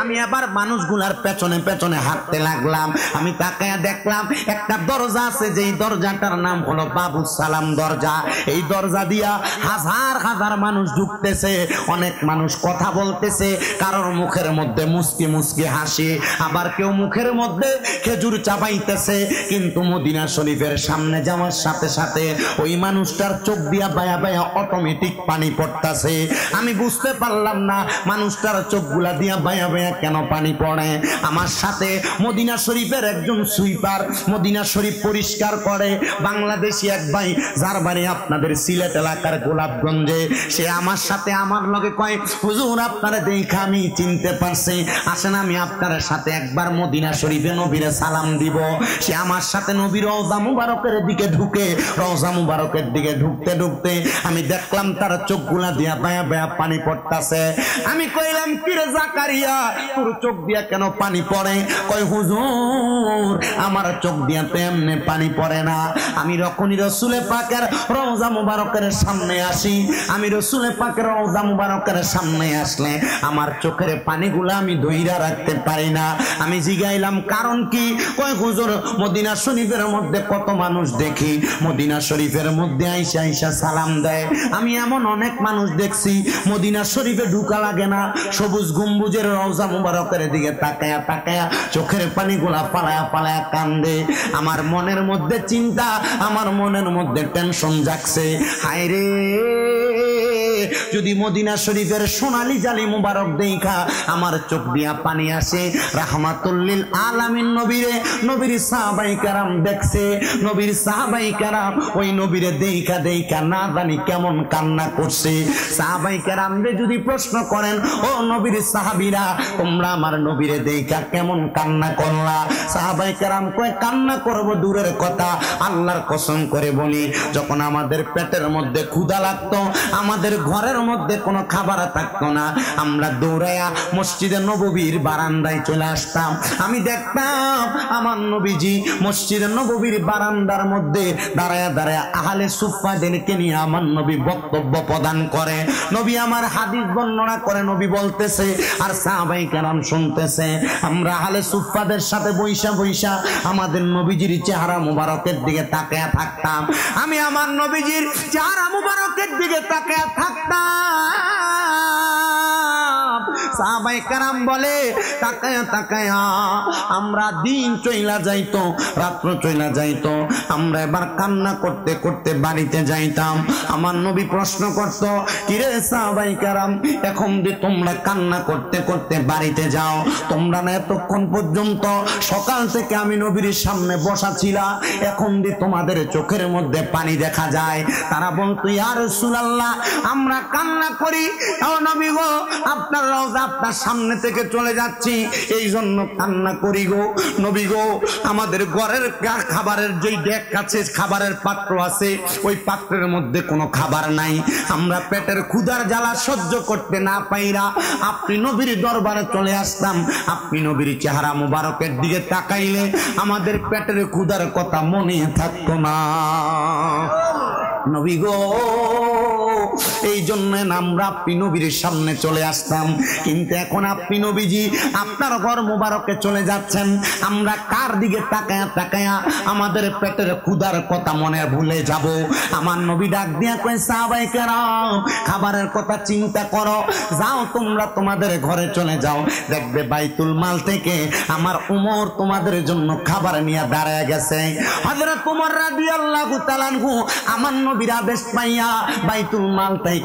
আমি আবার মানুষগুলার পেছনে পেছনে হাঁটতে লাগলাম। আমি তাকায়া দেখলাম একটা দরজা আছে, যেই দরজাটার নাম হলো বাবু সালাম দরজা। এই দরজা দিয়া হাজার হাজার মানুষ ঢুকতেছে, অনেক মানুষ কথা বলতেছে, কারোর মুখের মধ্যে মুস্কি মুস্কি হাসি, আবার কেউ মুখের মধ্যে খেজুর চাবাইতেছে। কিন্তু মদিনা শরীফের সামনে যাওয়ার সাথে সাথে ওই মানুষটার চোখ দিয়া বায়া বায়া অটোমেটিক পানি পড়তেছে। আমি বুঝতে পারলাম না মানুষটার চোখগুলা দিয়া বায়া বায়া কেন পানি পড়ে। আমার সাথে মদিনা শরীফের একজন সুইপার, মদিনা শরীফ পরিষ্কার করে বাংলাদেশি এক ভাই, যার বাড়ি আপনাদের সিলেট এলাকার গোলাপগঞ্জে, সে আমার সাথে আমার লগে কয় হুজুর আপনারা দেখা আমি চিনতে পারছি, আসেন আমি আপনার সাথে একবার মদিনা শরীফে নবীরে সালাম দিব। সে আমার সাথে নবীর রওজা মুবারকের দিকে ঢুকে, রওজা মুবারকের দিকে ঢুকতে ঢুকতে আমি দেখলাম তার চোখগুলা দিয়া বায়া বায়া পানি পড়তাছে। আমি কইলাম কি রে জাকারিয়া, তোর চোখ দিয়া কেন পানি পড়ে? কয় হুজুর আমার চোখ দিয়া তো এমনি পানি পড়ে না, আমি যখনই রসুলে পাকের রওজা মুবারকের সামনে আসি, আমি রসুলে পাকের রওজা মুবারকের সামনে আসলে আমার চোখের পানিগুলা আমি ধইরা রাখতে পারি না। আমি জিগাইলাম কারণ কি? কয় হুজুর মদিনা শরীফের মধ্যে কত মানুষ দেখি, মদিনা শরীফের মধ্যে আইসা আইসা সালাম দেয়, আমি এমন অনেক মানুষ দেখছি মদিনা শরীফে ঢুকা লাগে না, সবুজ গম্বুজের রওজা মুবারকের দিকে তাকায়া তাকায়া চোখের পানিগুলা পালায়া পালায়া কান্দে। আমার মনের মধ্যে চিন্তা, আমার মনের মধ্যে টেনশন জাগছে, হায় রে যদি মদিনা শরীফের সোনালী জালি মুবারক দেখা আমার চোখ দিয়া পানি আসে। রাহমাতুল্লিল আলামিন নবীরে নবীর সাহাবায়ে কেরাম দেখছে, নবীর সাহাবায়ে কেরাম ওই নবীরে দেখা দেখা না জানি কেমন কান্না করছে। সাহাবায়ে কেরামরে যদি প্রশ্ন করেন, ও নবীর সাহাবীরা তোমরা আমার নবীরে দেখা কেমন কান্না করলা? সাহাবায়ে কেরাম কয় কান্না করব দূরের কথা, আল্লাহর কসম করে বলি যখন আমাদের পেটের মধ্যে ক্ষুধা লাগতো, আমাদের ঘরের মধ্যে কোনো খাবার থাকতো না, আমরা দৌড়াইয়া মসজিদে নববীর বারান্দায় চলে আসতাম। আমি দেখতাম আমার নবীজি মসজিদে নববীর বারান্দার মধ্যে দাঁড়ায়া দাঁড়ায়া আহলে সুফফাদেরকে নিয়ে আমার নবী বক্তব্য প্রদান করে, নবী আমার হাদিস বর্ণনা করে, নবী বলতেছে আর সাহাবায়ে কেরাম শুনতেছে। আমরা আহলে সুফফাদের সাথে বৈশা বৈশা আমাদের নবীজির চেহারা মুবারকের দিকে তাকায়া থাকতাম। আমি আমার নবীজির চেহারা মুবারকের দিকে তাকায়া থাকতাম, সাহাবায়ে কেরাম বলে তাকায়া তাকায়া আমরা দিন চইলা যাইতো, রাত্র চইলা যাইতো, আমরা এবার কান্না করতে করতে বাড়িতে যাইতাম। আমার নবী প্রশ্ন করত, কিরে সাহাবায়ে কেরাম, এখন যে তোমরা কান্না করতে করতে বাড়িতে যাও, তোমরা না এতক্ষণ পর্যন্ত সকাল থেকে আমি নবীর সামনে বসা ছিলা, এখন যে তোমাদের চোখের মধ্যে পানি দেখা যায়? তারা বলতো, ইয়া রাসূলুল্লাহ, আমরা কান্না করি, ও নবী গো, আপনার রওজা আপনার সামনে থেকে চলে যাচ্ছি, এই জন্য কান্না করি গো। নবী গো, আমাদের ঘরের খাবারের যেই ডেক আছে, খাবারের পাত্র আছে, ওই পাত্রের মধ্যে কোনো খাবার নাই, আমরা পেটের ক্ষুধার জ্বালা সহ্য করতে না পাইরা আপনি নবীর দরবারে চলে আসতাম। আপনি নবীর চেহারা মুবারকের দিকে তাকাইলে আমাদের পেটের ক্ষুধার কথা মনে থাকতো না। নবী গো, এই জন্য আমরা আপনি নবীর সামনে চলে আসতাম, কিন্তু এখন আপনি নবীজি আপনার ঘর মুবারকে চলে যাচ্ছেন, আমরা কার দিকে তাকায়া তাকায়া আমাদের পেটের ক্ষুধার কথা মনে ভুলে যাব? আমার নবী ডাক দিয়া কয়, সাহাবায়ে কেরাম, খাবারের কথা চিন্তা করো, যাও তোমরা তোমাদের ঘরে চলে যাও, দেখবে বাইতুল মাল থেকে আমার উমর তোমাদের জন্য খাবার নিয়ে দাঁড়ায় গেছে। হযরত উমর রাদিয়াল্লাহু তাআলা আনহু আমার নবীর আদেশ পাইয়া বাইতুল মাল থেকে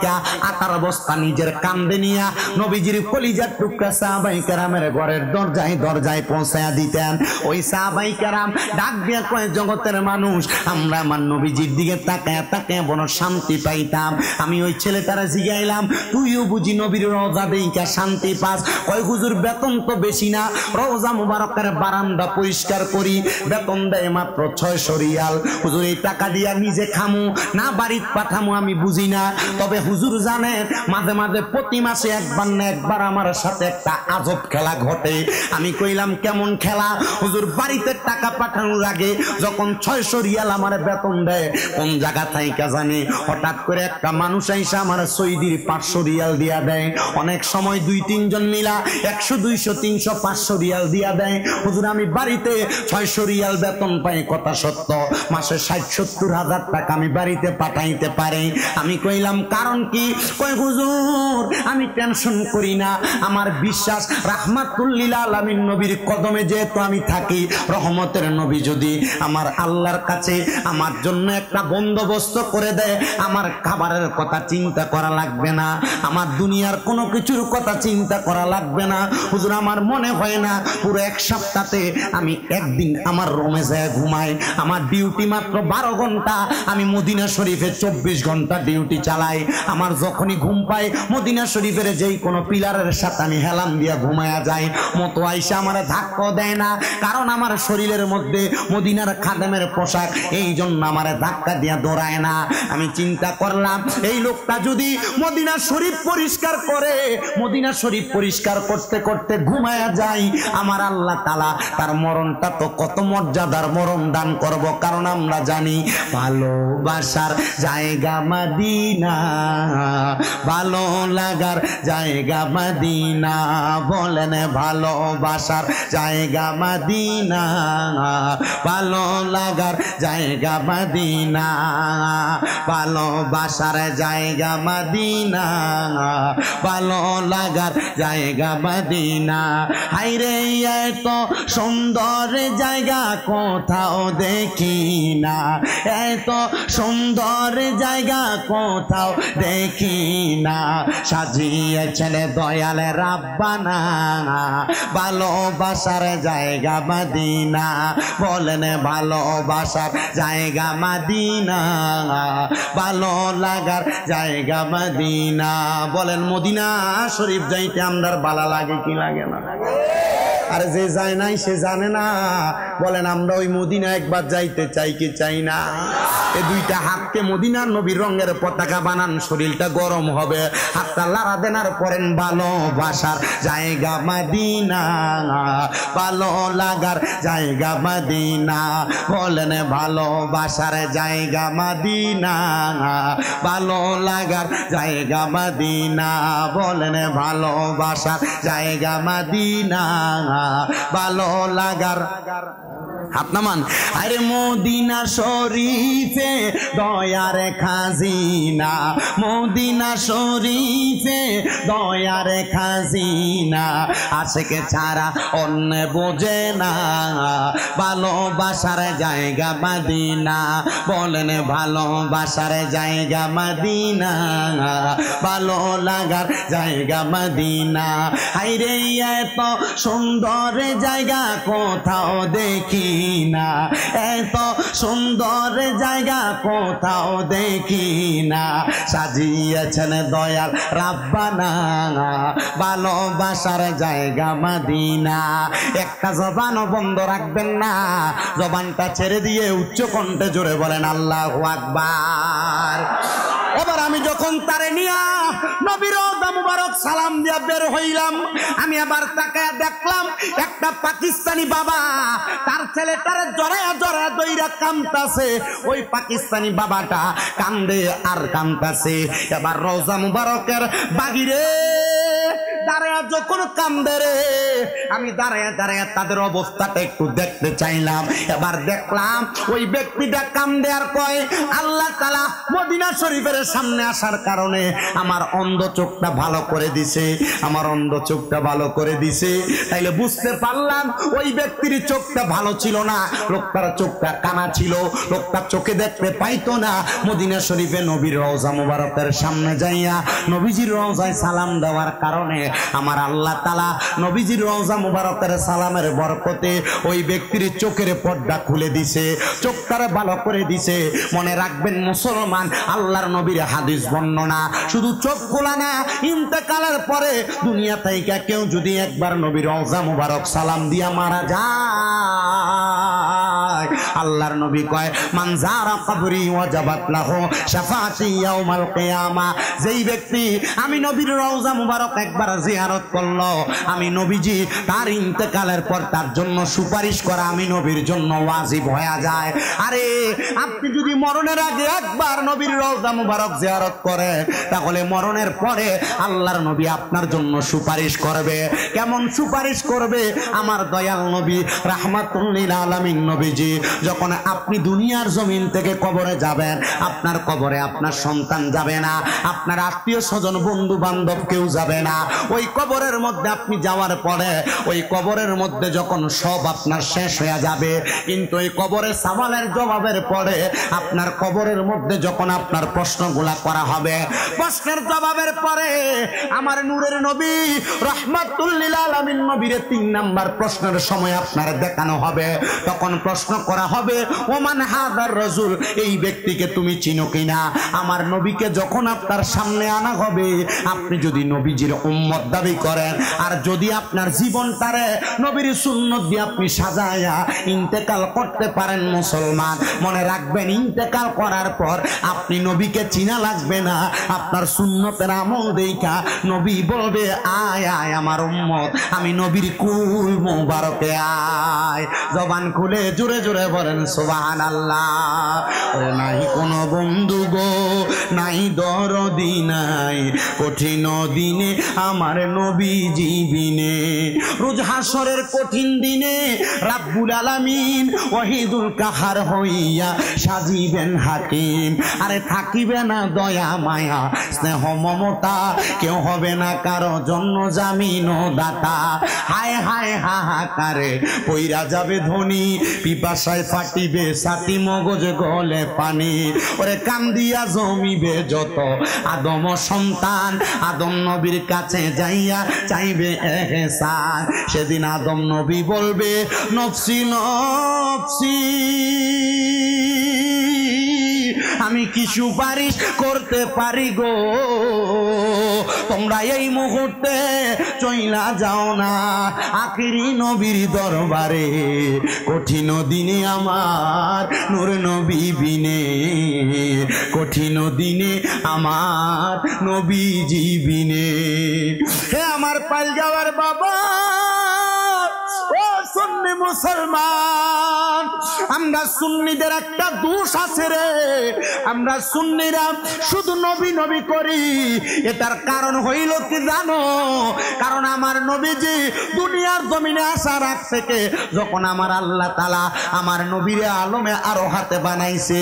আটার বস্তা নিজের কাঁধে নিয়া নবীজির কলিজার টুকরা সাহাবায়ে কেরামের ঘরের দরজায় দরজায় পৌঁছায়া দিতেন। ওই সাহাবায়ে কেরাম ডাক দিয়া কয়, জগতের মানুষ, আমরা আমার নবীজির দিকে তাকায়া তাকায়া বড় শান্তি পাইতাম। আমি ওই ছেলেটারে জিগাইলাম, তুইও বুঝি নবীর রওজা দেইকা শান্তি পাস? কয়, হুজুর বেতন তো বেশি না, রওজা মুবারকের বারান্দা পরিষ্কার করি, বেতন দেয় মাত্র 600 রিয়াল। হুজুর এই টাকা দিয়া নিজে খামু না বাড়িতে পাঠামু আমি বুঝি না, তবে হুজুর জানেন মাঝে মাঝে প্রতি মাসে একবার না একবার আমার সাথে একটা আজব খেলা ঘটে। আমি কইলাম, কেমন খেলা? হুজুর বাড়িতে টাকা পাঠানোর আগে যখন 600 রিয়াল আমার বেতন দেয়, কোন জায়গা থেকে জানি হঠাৎ করে একটা মানুষ আইসা আমার সৌদির 500 রিয়াল দিয়া দেয়। অনেক সময় 2-3 জন মিলা 100, 200, 300, 500 রিয়াল দিয়া দেয়। হুজুর আমি বাড়িতে 600 রিয়াল বেতন পাই, কথা সত্য, মাসে 60-70 হাজার টাকা আমি বাড়িতে পাঠাইতে পারি। আমি কইলাম, কারণ কি? কয়, হুজুর আমি টেনশন করি না, আমার বিশ্বাস রাহমাতুল লিল আলামিন নবীর কদমে যেহেতু আমি থাকি, রহমতের নবী যদি আমার আল্লাহর কাছে আমার জন্য একটা বন্দোবস্ত করে দেয়, আমার খাবারের কথা চিন্তা করা লাগবে না, আমার দুনিয়ার কোনো কিছুর কথা চিন্তা করা লাগবে না। হুজুর আমার মনে হয় না পুরো এক সপ্তাহে আমি একদিন আমার রুমে যায় ঘুমাই, আমার ডিউটি মাত্র 12 ঘন্টা, আমি মদিনা শরীফে 24 ঘন্টা ডিউটি চালাই। আমার যখনই ঘুম পাই মদিনা শরীফের যেই কোনো পিলারের সাথে আমি হেলাম দিয়া ঘুমায়া যাই, মতো আইসা আমার ধাক্কা দেয় না, কারণ আমার শরীরের মধ্যে মদিনার খাদেমের পোশাক, এই জন্য আমার ধাক্কা দিয়া দৌড়ায় না। আমি চিন্তা করলাম, এই লোকটা যদি মদিনা শরীফ পরিষ্কার করে, মদিনা শরীফ পরিষ্কার করতে করতে ঘুমায়া যায়, আমার আল্লাহ তাআলা তার মরণটা তো কত মর্যাদার মরণ দান করব, কারণ আমরা জানি ভালোবাসার জায়গা মদিনা, ভালো লাগার জায়গা মদিনা, বলেন ভালোবাসার জায়গা মদিনা, ভালো লাগার জায়গা মদিনা, ভালোবাসার জায়গা মদিনা, ভালো লাগার জায়গা মদিনা। হায়রে এত সুন্দর জায়গা কোথাও দেখি না, এত সুন্দর জায়গা কোথাও দেখি না, সাজিয়েছেন দয়াল রাব্বানা, ভালোবাসার জায়গা মদিনা, বলেন ভালোবাসার জায়গা মদিনা, ভালো লাগার জায়গা মদিনা। বলেন মদিনা শরীফ যাইতে আমরার ভালো লাগে কি লাগে না? আরে যে যায় নাই সে জানে না। বলেন আমরা ওই মদিনা একবার যাইতে চাই কি চাই না? এই দুইটা হাতকে মদিনার নবীর রঙের পতাকা বানান, শরীরটা গরম হবে, হাতটা লাড়া দেন আর পড়েন ভালোবাসার জায়গা মদিনা, ভালো লাগার জায়গা মদিনা, বলেন ভালোবাসার জায়গা মদিনা, ভালো লাগার জায়গা মদিনা, বলেন ভালোবাসার জায়গা মদিনা, ভালো লাগার। হাত নামান। আরে মদিনা শরীফে দয়ার খাজিনা, মদিনা শরীফে দয়ার খাজিনা, আশেকে ছাড়া অন্য বোঝে না, ভালোবাসার জায়গা মদিনা, বলেন ভালোবাসার জায়গা মদিনা, ভালো লাগার জায়গা মদিনা। হাইরে এত সুন্দর জায়গা কোথাও দেখি না, এত সুন্দর জায়গা কোথাও দেখি না, সাজিয়েছেন দয়াল রাব্বানা, ভালোবাসার জায়গা মদিনা। একটা জবানও বন্ধ রাখবেন না, জবানটা ছেড়ে দিয়ে উচ্চ কণ্ঠে জোরে বলেন আল্লাহু আকবার। এবার আমি যখন তারে নিয়া নবীর রওজা মুবারক সালাম দিয়া বের হইলাম, আমি আবার তাকায়া দেখলাম একটা পাকিস্তানি বাবা তার ছেলেটারে জড়ায়া জড়ায়া দইরা কাঁদতাছে। ওই পাকিস্তানি বাবাটা কান্দে আর কাঁদতাছে। এবার রওজা মুবারকের বাহিরে দাঁড়ায়া যখন কান্দে রে, আমি দাঁড়ায়া দাঁড়ায়া তাদের অবস্থাটা একটু দেখতে চাইলাম। এবার দেখলাম ওই ব্যক্তিটা কান্দে আর কয়, আল্লাহ তাআলা মদিনা শরীফের সামনে আসার কারণে আমার অন্ধ চোখটা ভালো করে দিছে, আমার অন্ধ চোখটা ভালো করে দিছে। তাইলে বুঝতে পারলাম ওই ব্যক্তির চোখটা ভালো ছিল না, লোকটার চোখটা কানা ছিল, লোকটা চোখে দেখতে পাইতো না। মদিনা শরীফে নবীর রওজা মুবারকের সামনে যাইয়া নবীজির রওজায় সালাম দেওয়ার কারণে আমার আল্লাহ তাআলা নবীজির রওজা মুবারকের সালামের বরকতে ওই ব্যক্তির চোখের পর্দা খুলে দিছে, চোখটারে ভালো করে দিছে। মনে রাখবেন মুসলমান, আল্লাহর নবীর হাদিস বর্ণনা শুধু চোখ খোলা না, ইন্তেকালের পরে দুনিয়া থেকে কেউ যদি একবার নবীর রওজা মুবারক সালাম দিয়া মারা যায়, আল্লাহর নবী কয় মান যারা কবরি ওয়াজাবাত লাহু শাফাআতি ইয়াউমাল কিয়ামা। যেই ব্যক্তি আমি নবীর রওজা মুবারক একবার জিয়ারত করলো, আমি নবীজি তার ইন্তেকালের পর তার জন্য সুপারিশ করা আমি নবীর জন্য ওয়াজিব হয়ে যায়। আরে আপনি যদি মরণের আগে একবার নবীর রওজা মুবারক জিয়ারত করে, তাহলে মরণের পরে আল্লাহর নবী আপনার জন্য সুপারিশ করবে। কেমন সুপারিশ করবে? আমার দয়াল নবী রাহমাতুল লিল আলামিন নবীজি যখন আপনি দুনিয়ার জমিন থেকে কবরে যাবেন, আপনার কবরে আপনার সন্তান যাবে না, আপনার আত্মীয় স্বজন বন্ধু বান্ধব কেউ যাবে না। ওই কবরের মধ্যে আপনি যাওয়ার পরে ওই কবরের মধ্যে যখন সব আপনার শেষ হয়ে যাবে, কিন্তু ওই কবরের সওয়ালের জবাবের পরে আপনার কবরের মধ্যে যখন আপনার প্রশ্নগুলা করা হবে, প্রশ্নের জবাবের পরে আমার নূরের নবী রাহমাতুল লিল আলামিন নবীর 3 নাম্বার প্রশ্নের সময় আপনার দেখানো হবে। তখন প্রশ্ন করা হবে, ওমান হাদার রাসূল, এই ব্যক্তিকে তুমি চিনো কিনা? আমার নবীকে যখন আপনার সামনে আনা হবে, আপনি যদি নবীজির উম্মত দাবি করেন আর যদি আপনার জীবনটারে নবীর সুন্নাত দিয়ে আপনি সাজায়া ইন্তেকাল করতে পারেন মুসলমান, মনে রাখবেন ইন্তেকাল করার পর আপনি নবীকে চিনা লাগবে না, আপনার সুন্নতের আমল দেখা নবী বলবে আয় আয় আমার উম্মত, আমি নবীর কুল মুবারকে আয়। জবান খুলে জোরে জোরে বলেন সুবহানাল্লাহ। ওরে নাই কোনো বন্ধু গো, নাই দরদি নাই, কঠিন দিনে আমার নবীজি বিনে, রোজ হাসরের কঠিন দিনে রাব্বুল আলামিন ওয়াহিদুল কাহার হইয়া সাজিবেন হাকিম। আরে থাকিবে না দয়া মায়া স্নেহ মমতা, কেউ হবে না কারো জন্য জামিন ও দাতা। হায় হায় হাহাকারে পইরা যাবে ধনী, পিপাসায় ফাটিবে সাথী মগজ গলে পানি। ওরে কান্দিয়া জমিবে যত আদম সন্তান, আদম নবীর কাছে যাইয়া চাইবে এহসান। সেদিন আদম নবী বলবে নফসি নফসি, আমি কি সুপারিশ করতে পারি গো? তোমরা এই মুহূর্তে চইলা যাও না আখিরি নবীর দরবারে, কঠিন দিনে আমার নূর নবী বিনে, কঠিন দিনে আমার নবীজি বিনে। হে আমার পাল যাওয়ার বাবা, ও সুন্নি মুসলমান, আমরা সুন্নিদের একটা দোষ আছে রে, আমরা সুন্নিরা শুধু নবী নবী করি। এটার কারণ হইল কি জানো? কারণ আমার নবীজি দুনিয়ার জমিনে আসার আগ থেকে যখন আমার আল্লাহ তাআলা আমার নবীরে আলমে আরো হাতে বানাইছে,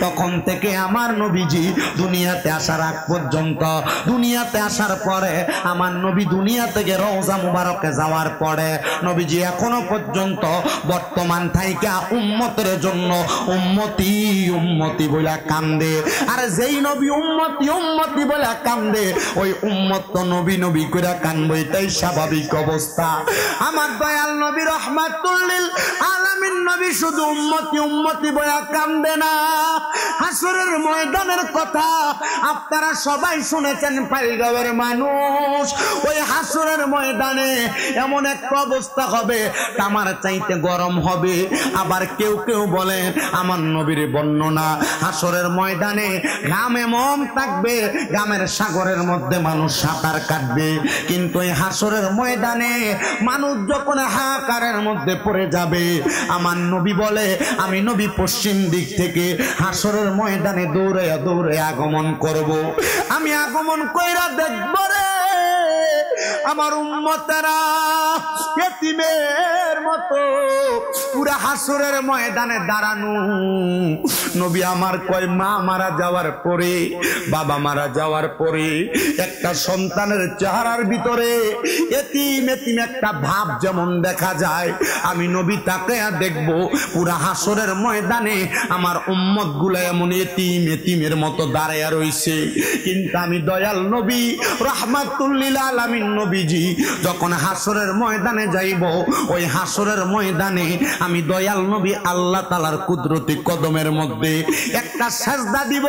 তখন থেকে আমার নবীজি দুনিয়াতে আসার আগ পর্যন্ত, দুনিয়াতে আসার পরে আমার নবী দুনিয়া থেকে রওজা মুবারকে যাওয়ার পরে নবীজি এখনো পর্যন্ত বর্তমান থাইকা উম্মতের জন্য উম্মতি উম্মতি বলে কান্দে। আর যেই নবী উম্মতি উম্মতি বলে কান্দে, ওই উম্মত তো নবী নবী করে কানবে, এটাই স্বাভাবিক অবস্থা। আমার দয়াল নবী রহমাতুল লিল আলামিন নবী শুধু উম্মতি উম্মতি বলে কান্দে না। হাসরের ময়দানের কথা আপনারা সবাই শুনেছেন, পাইলগাঁওয়ের মানুষ। ওই হাসরের ময়দানে এমন একটা অবস্থা হবে, তামার চাইতে গরম হবে। আবার কেউ কেউ বলে আমার নবীর বর্ণনা, হাসরের ময়দানে ঘাম এমন থাকবে, ঘামের সাগরের মধ্যে মানুষ সাঁতার কাটবে। কিন্তু এই হাসরের ময়দানে মানুষ যখন হাহাকারের মধ্যে পড়ে যাবে, আমার নবী বলে আমি নবী পশ্চিম দিক থেকে হাসরের ময়দানে দৌড়ে দৌড়ে আগমন করব। আমি আগমন কইরা দেখব রে আমার উম্মতেরা ইতিমের মতো পুরা হাসরের ময়দানে দাঁড়ানো। নবী আমার কয়, মা মারা যাওয়ার পরে, বাবা মারা যাওয়ার পরে একটা সন্তানের চেহারার ভিতরে এতিম এতিম একটা ভাব যেমন দেখা যায়, আমি নবী তাকে দেখব পুরা হাসরের ময়দানে আমার উম্মত গুলা এমন এতিম এতিমের মতো দাঁড়ায় রইছে। কিন্তু আমি দয়াল নবী রহমাতুল লিল আলামিন নবীজি যখন হাসরের ময়দানে যাইব, ওই হাসরের ময়দানে আমি দয়াল নবী আল্লাহ তাআলার কুদরতি কদমের মধ্যে একটা সাজদা দিব।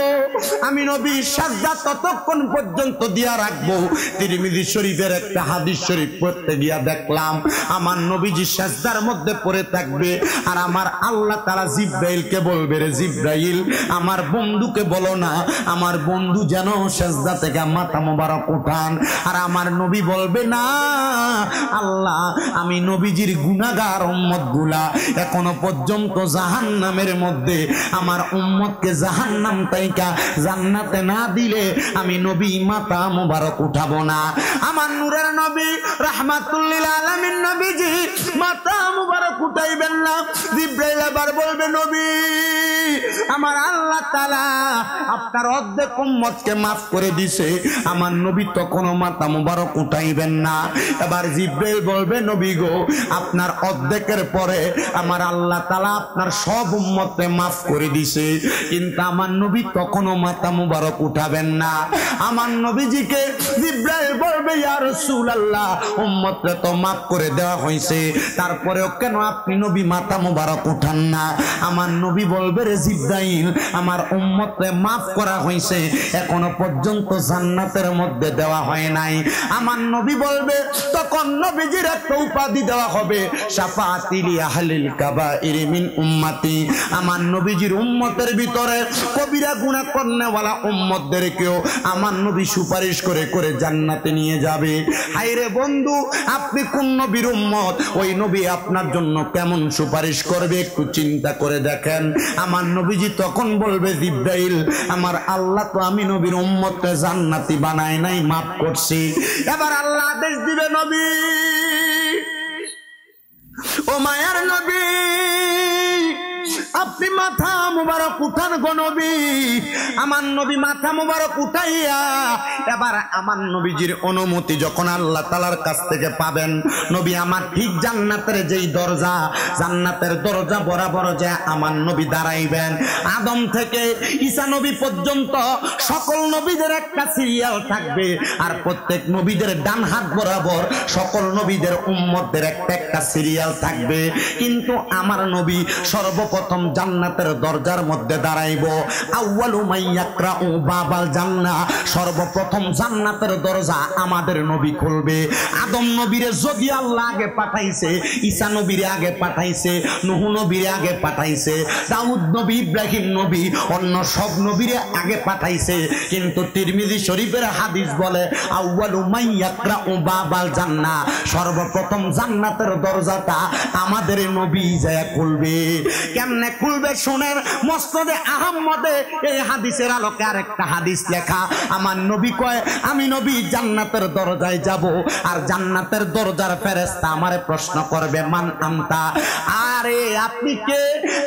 আমি নবী সাজদা ততক্ষণ পর্যন্ত দিয়া রাখবো। তিরমিজি শরীফের একটা হাদিস শরীফ পড়তে গিয়া দেখলাম আমার নবীজি সাজদার মধ্যে পড়ে থাকবে, আর আমার আল্লাহ তাআলা জিবরাইলকে বলবে, রে জিবরাইল আমার বন্ধুকে বলো না আমার বন্ধু যেন সাজদা থেকে মাথা মোবারক উঠান। আর আমার নবী বলবে, না আল্লাহ আমি নবীজির গুনাহগার উম্মত গুলা এখনো পর্যন্ত জাহান্নামের মধ্যে আমার উম্মতকে জাহান্নাম থেকে জান্নাতে না দিলে আমি নবী মাথা মোবারক উঠাবো না। আমার নূরের নবী রাহমাতুল লিল আলামিন নবীজি মাথা মোবারক উঠাইবেন না। জিবরাইল আবার বলবে, নবী আমার আল্লাহ তাআলা আপনার অর্ধেক উম্মতকে মাফ করে দিছে, আমার নবী তখনও মাথা মোবারক উঠাইবেন না। এবার জিবরাইল বলবে, নবী গো আপনার অর্ধেকের পরে আমার আল্লাহ তাআলা আপনার সব উম্মতকে মাফ করে দিছে, কিন্তু আমার নবী তখনও মাথা মোবারক উঠাবেন না। আমার নবীজিকে জিবরাইল বলবে, ইয়া রাসূলুল্লাহ উম্মতকে তো মাফ করে দেওয়া হয়েছে, তারপরেও কেন আপনি নবী মাথা মোবারক উঠান না? আমার নবী বলবে, রে জিবরাইল আমার উম্মতকে মাফ করা হয়েছে, এখনো পর্যন্ত জান্নাতের মধ্যে দেওয়া হয় নাই। আমার নবী বলবে, তখন নবীজির একটা উপাধি দেওয়া হবে, শাফাআতি লি আহলিল কাবাইর মিন উম্মতি। আমার নবীজির উম্মতের ভিতরে কবিরা গুনাহ করনেওয়ালা উম্মতদেরকেও আমার নবী সুপারিশ করে করে জান্নাতে নিয়ে যাবে। হায়রে বন্ধু, আপনি কোন নবীর উম্মত, ওই নবী আপনার জন্য কেমন সুপারিশ করবে একটু চিন্তা করে দেখেন। আমার নবীজি তখন বলবে, জিবরাইল আমার আল্লাহ তো আমি নবীর উম্মতকে জান্নাতি বানায় নাই, মাফ করছি। এবার আল্লাহ আদেশ দিবে, নবী ও মায়ার নবী আপনি মাথা মুবারক উঠান গো নবী। আমার নবী মাথা মুবারক উঠাইয়া এবার আমার নবীজির অনুমতি যখন আল্লাহ তাআলার কাছ থেকে পাবেন, নবী আমার ঠিক জান্নাতের যেই দরজা, জান্নাতের দরজা বরাবর যে আমার নবী দাঁড়াইবেন। আদম থেকে ঈসা নবী পর্যন্ত সকল নবীদের একটা সিরিয়াল থাকবে, আর প্রত্যেক নবীদের ডান হাত বরাবর সকল নবীদের উম্মতদের একটা একটা সিরিয়াল থাকবে। কিন্তু আমার নবী সর্বপ্রথম জান্নাত জান্নাতের দরজার মধ্যে দাঁড়াইব। আউয়ালু মাইয়াকরাউ বাবাল জান্নাহ, সর্বপ্রথম জান্নাতের দরজা আমাদের নবী খুলবে। আদম নবীরে যদি আল্লাহ আগে পাঠাইছে, ঈসা নবীরে আগে পাঠাইছে, নূহ নবীরে আগে পাঠাইছে, দাউদ নবী, ইব্রাহিম নবী, অন্য সব নবীরে আগে পাঠাইছে, কিন্তু তিরমিজি শরীফের হাদিস বলে আউয়ালু মাইয়াকরাউ বাবাল জান্নাহ, সর্বপ্রথম জান্নাতের দরজাটা আমাদের নবী যায় খুলবে। কেমনে খুলবে শুনেন, মুসনাদে আহমদে এই হাদিসের আলোকে আরেকটা হাদিস লেখা। আমার নবী কয়, আমি নবী জান্নাতের দরজায় যাব, আর জান্নাতের দরজার ফেরেশতা আমারে প্রশ্ন করবে, মান আনতা, আরে আপনি কে?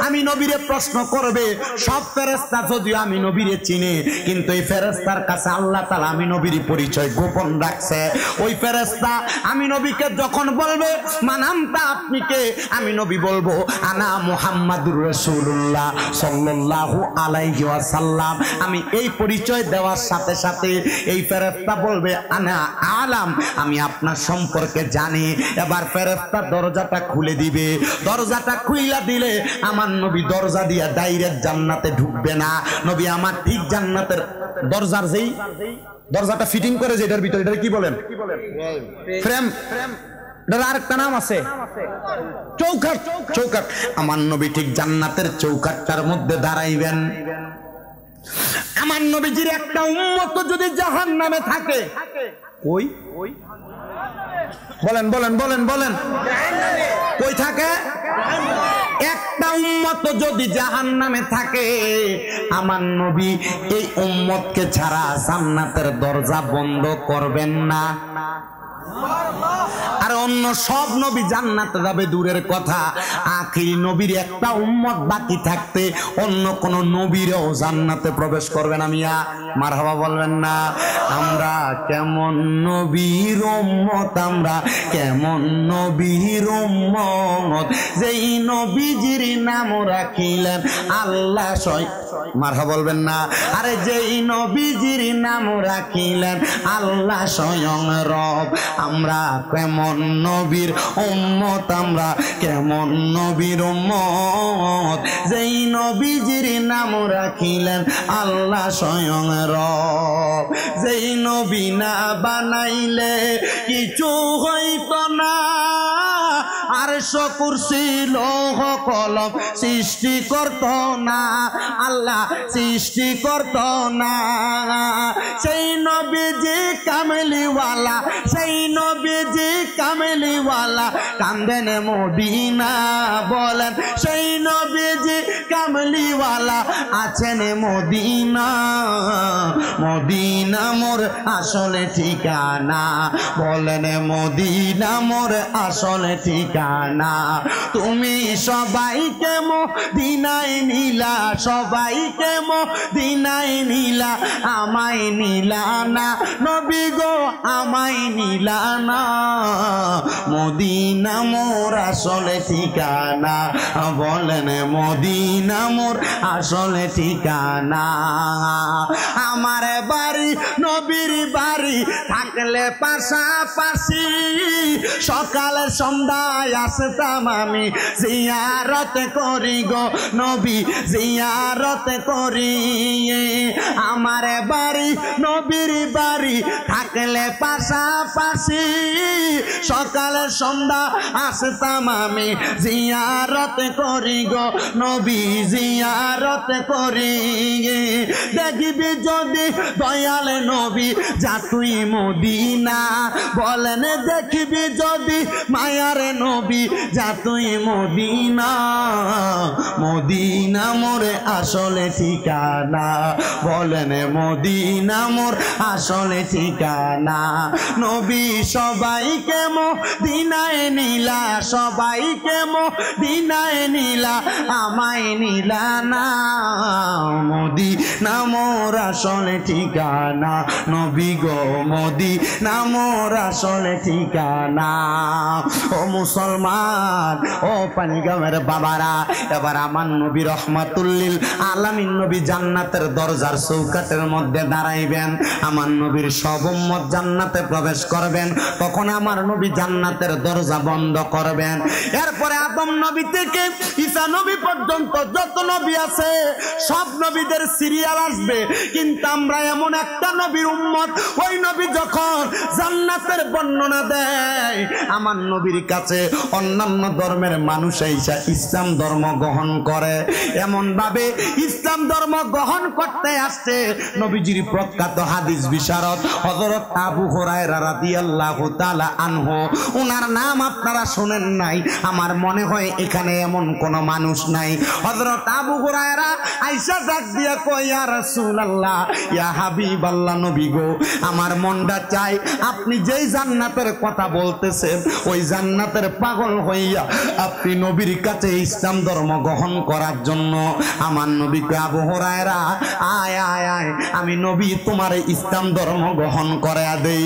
আমি নবীরে প্রশ্ন করবে। সব ফেরেশতা যদিও আমি নবীরে চিনে, কিন্তু এই ফেরেশতার কাছে আল্লাহ তাআলা আমি নবীর পরিচয় গোপন রাখছে। ওই ফেরেশতা আমি নবীকে যখন বলবে মান আনতা, আপনি কে? আমি নবী বলবো আনা মুহাম্মাদুর রাসূলুল্লাহ সাল্লাল্লাহু আলাইহি ওয়াসাল্লাম। আমি এই পরিচয় দেওয়ার সাথে সাথে এই ফেরেশতা বলবে আনা আলাম, আমি আপনার সম্পর্কে জানি। এবার ফেরেশতা দরজাটা খুলে দিবে। দরজাটা খুইলা দিলে আমার নবী দরজা দিয়া ডাইরেক্ট জান্নাতে ঢুকবে না। নবী আমার ঠিক জান্নাতের দরজার যেই দরজাটা ফিটিং করে, যে এটার ভিতরে, এটা কি বলেন? ফ্রেম। এটার আরেকটা নাম আছে, চৌকাঠ। চৌকাঠ। আমার নবী ঠিক জান্নাতের চৌকাঠটার মধ্যে দাঁড়াইবেন। আমার নবীজির একটা উম্মত যদি জাহান্নামে থাকে, কই বলেন বলেন বলেন বলেন, কই থাকে? একটা উম্মত যদি জাহান্নামে থাকে, আমার নবী এই উম্মতকে ছাড়া জান্নাতের দরজা বন্ধ করবেন না। আর অন্য সব নবী জান্নাতে যাবে দূরের কথা, আখিরি নবীর একটা উম্মত বাকি থাকতে অন্য কোন নবীরও জান্নাতে প্রবেশ করবে না। মিয়া মারহাবা বলবেন না? আমরা কেমন নবীর উম্মত, আমরা কেমন নবীর উম্মত, যেই নবীজির নাম রাখিলেন আল্লাহ স্বয়ং। মারহাবা বলবেন না? আরে যেই নবীজির নাম রাখিলেন আল্লাহ স্বয়ং রব। আমরা কেমন নবীর উম্মত, আমরা কেমন নবীর উম্মত, যেই নবীজির নাম রাখিলেন আল্লাহ স্বয়ং রব। যেই নবী না বানাইলে কিছু হইতো না, আরশ কুরসি লৌহ কলম সৃষ্টি করত না, আল্লাহ সৃষ্টি করত না। সেই নবীজি কামলিওয়ালা, সেই নবীজি কামলিওয়ালা, কান্দেন মদিনা বলেন, সেই নবীজি কামলিওয়ালা আছেন মদিনা। মদিনা মোর আসলে ঠিকানা, বলেন মদিনা মোর আসলে ঠিকানা। তুমি সবাইকে মদিনায় নিলা, সবাইকে মদিনায় নিলা, আমায় নিলা না নবী গো, আমায় নিলা না। মদিনা মোর আসলে ঠিকানা, বলেন মদিনা মোর আসলে ঠিকানা। আমার বাড়ি নবীর বাড়ি থাকলে পাশাপাশি, সকালে সন্ধ্যায় আসতাম আমি জিয়ারত করি গো নবী, জিয়ারত করি। আমার বাড়ি নবীর বাড়ি থাকলে পাশাপাশি, সকালে সন্ধ্যা আসতাম আমি জিয়ারত করি গো নবী, জিয়ারত করি। দেখবি যদি দয়াল নবী যা তুই মদিনা, বলেন দেখবি যদি মায়ার নবী যা তুই মদিনা। মদিনা মোর আসলে ঠিকানা, বলেন মদিনা মোর আসলে ঠিকানা। নবী সবাইকে মদিনায় নিলা, সবাইকে মদিনায় নিলা, আমায় নিলা না। মদিনা মোর আসলে ঠিকানা, নবী গো মদিনা মোর আসলে ঠিকানা। ও মুসলমান মুসলমান ও পানিগ্রামের বাবারা, এবার আমার নবী রহমাতুল্লিল আলামিন নবী জান্নাতের দরজার চৌকাঠের মধ্যে দাঁড়াইবেন। আমার নবীর সব উম্মত জান্নাতে প্রবেশ করবেন, তখন আমার নবী জান্নাতের দরজা বন্ধ করবেন। এরপরে আদম নবী থেকে ঈসা নবী পর্যন্ত যত নবী আছে সব নবীদের সিরিয়াল আসবে, কিন্তু আমরা এমন একটা নবীর উম্মত, ওই নবী যখন জান্নাতের বর্ণনা দেয় আমার নবীর কাছে অন্যান্য ধর্মের মানুষ এসে ইসলাম ধর্ম গ্রহণ করে। এমন ভাবে ইসলাম ধর্ম গ্রহণ করতে আসছে নবীজির প্রখ্যাত হাদিস বিশারদ হযরত আবু হুরায়রা রাদিয়াল্লাহু তাআলা আনহু, ওনার নাম আপনারা শুনেন নাই, আমার মনে হয় এখানে এমন কোন মানুষ নাই। হযরত আবু হুরায়রা আয়েশা ডাক দিয়া কয়, ইয়া রাসূলুল্লাহ, ইয়া হাবিবাল্লাহ, নবী গো, আমার মনটা চাই আপনি যেই জান্নাতের কথা বলতেছেন ওই জান্নাতের পাগল হইয়া আপনি নবীর কাছে ইসলাম ধর্ম গ্রহণ করার জন্য। আমার নবীকে আবু হুরায়রা, আয় আয় আয়, আমি নবী তোমার ইসলাম ধর্ম গ্রহণ করায়া দেই।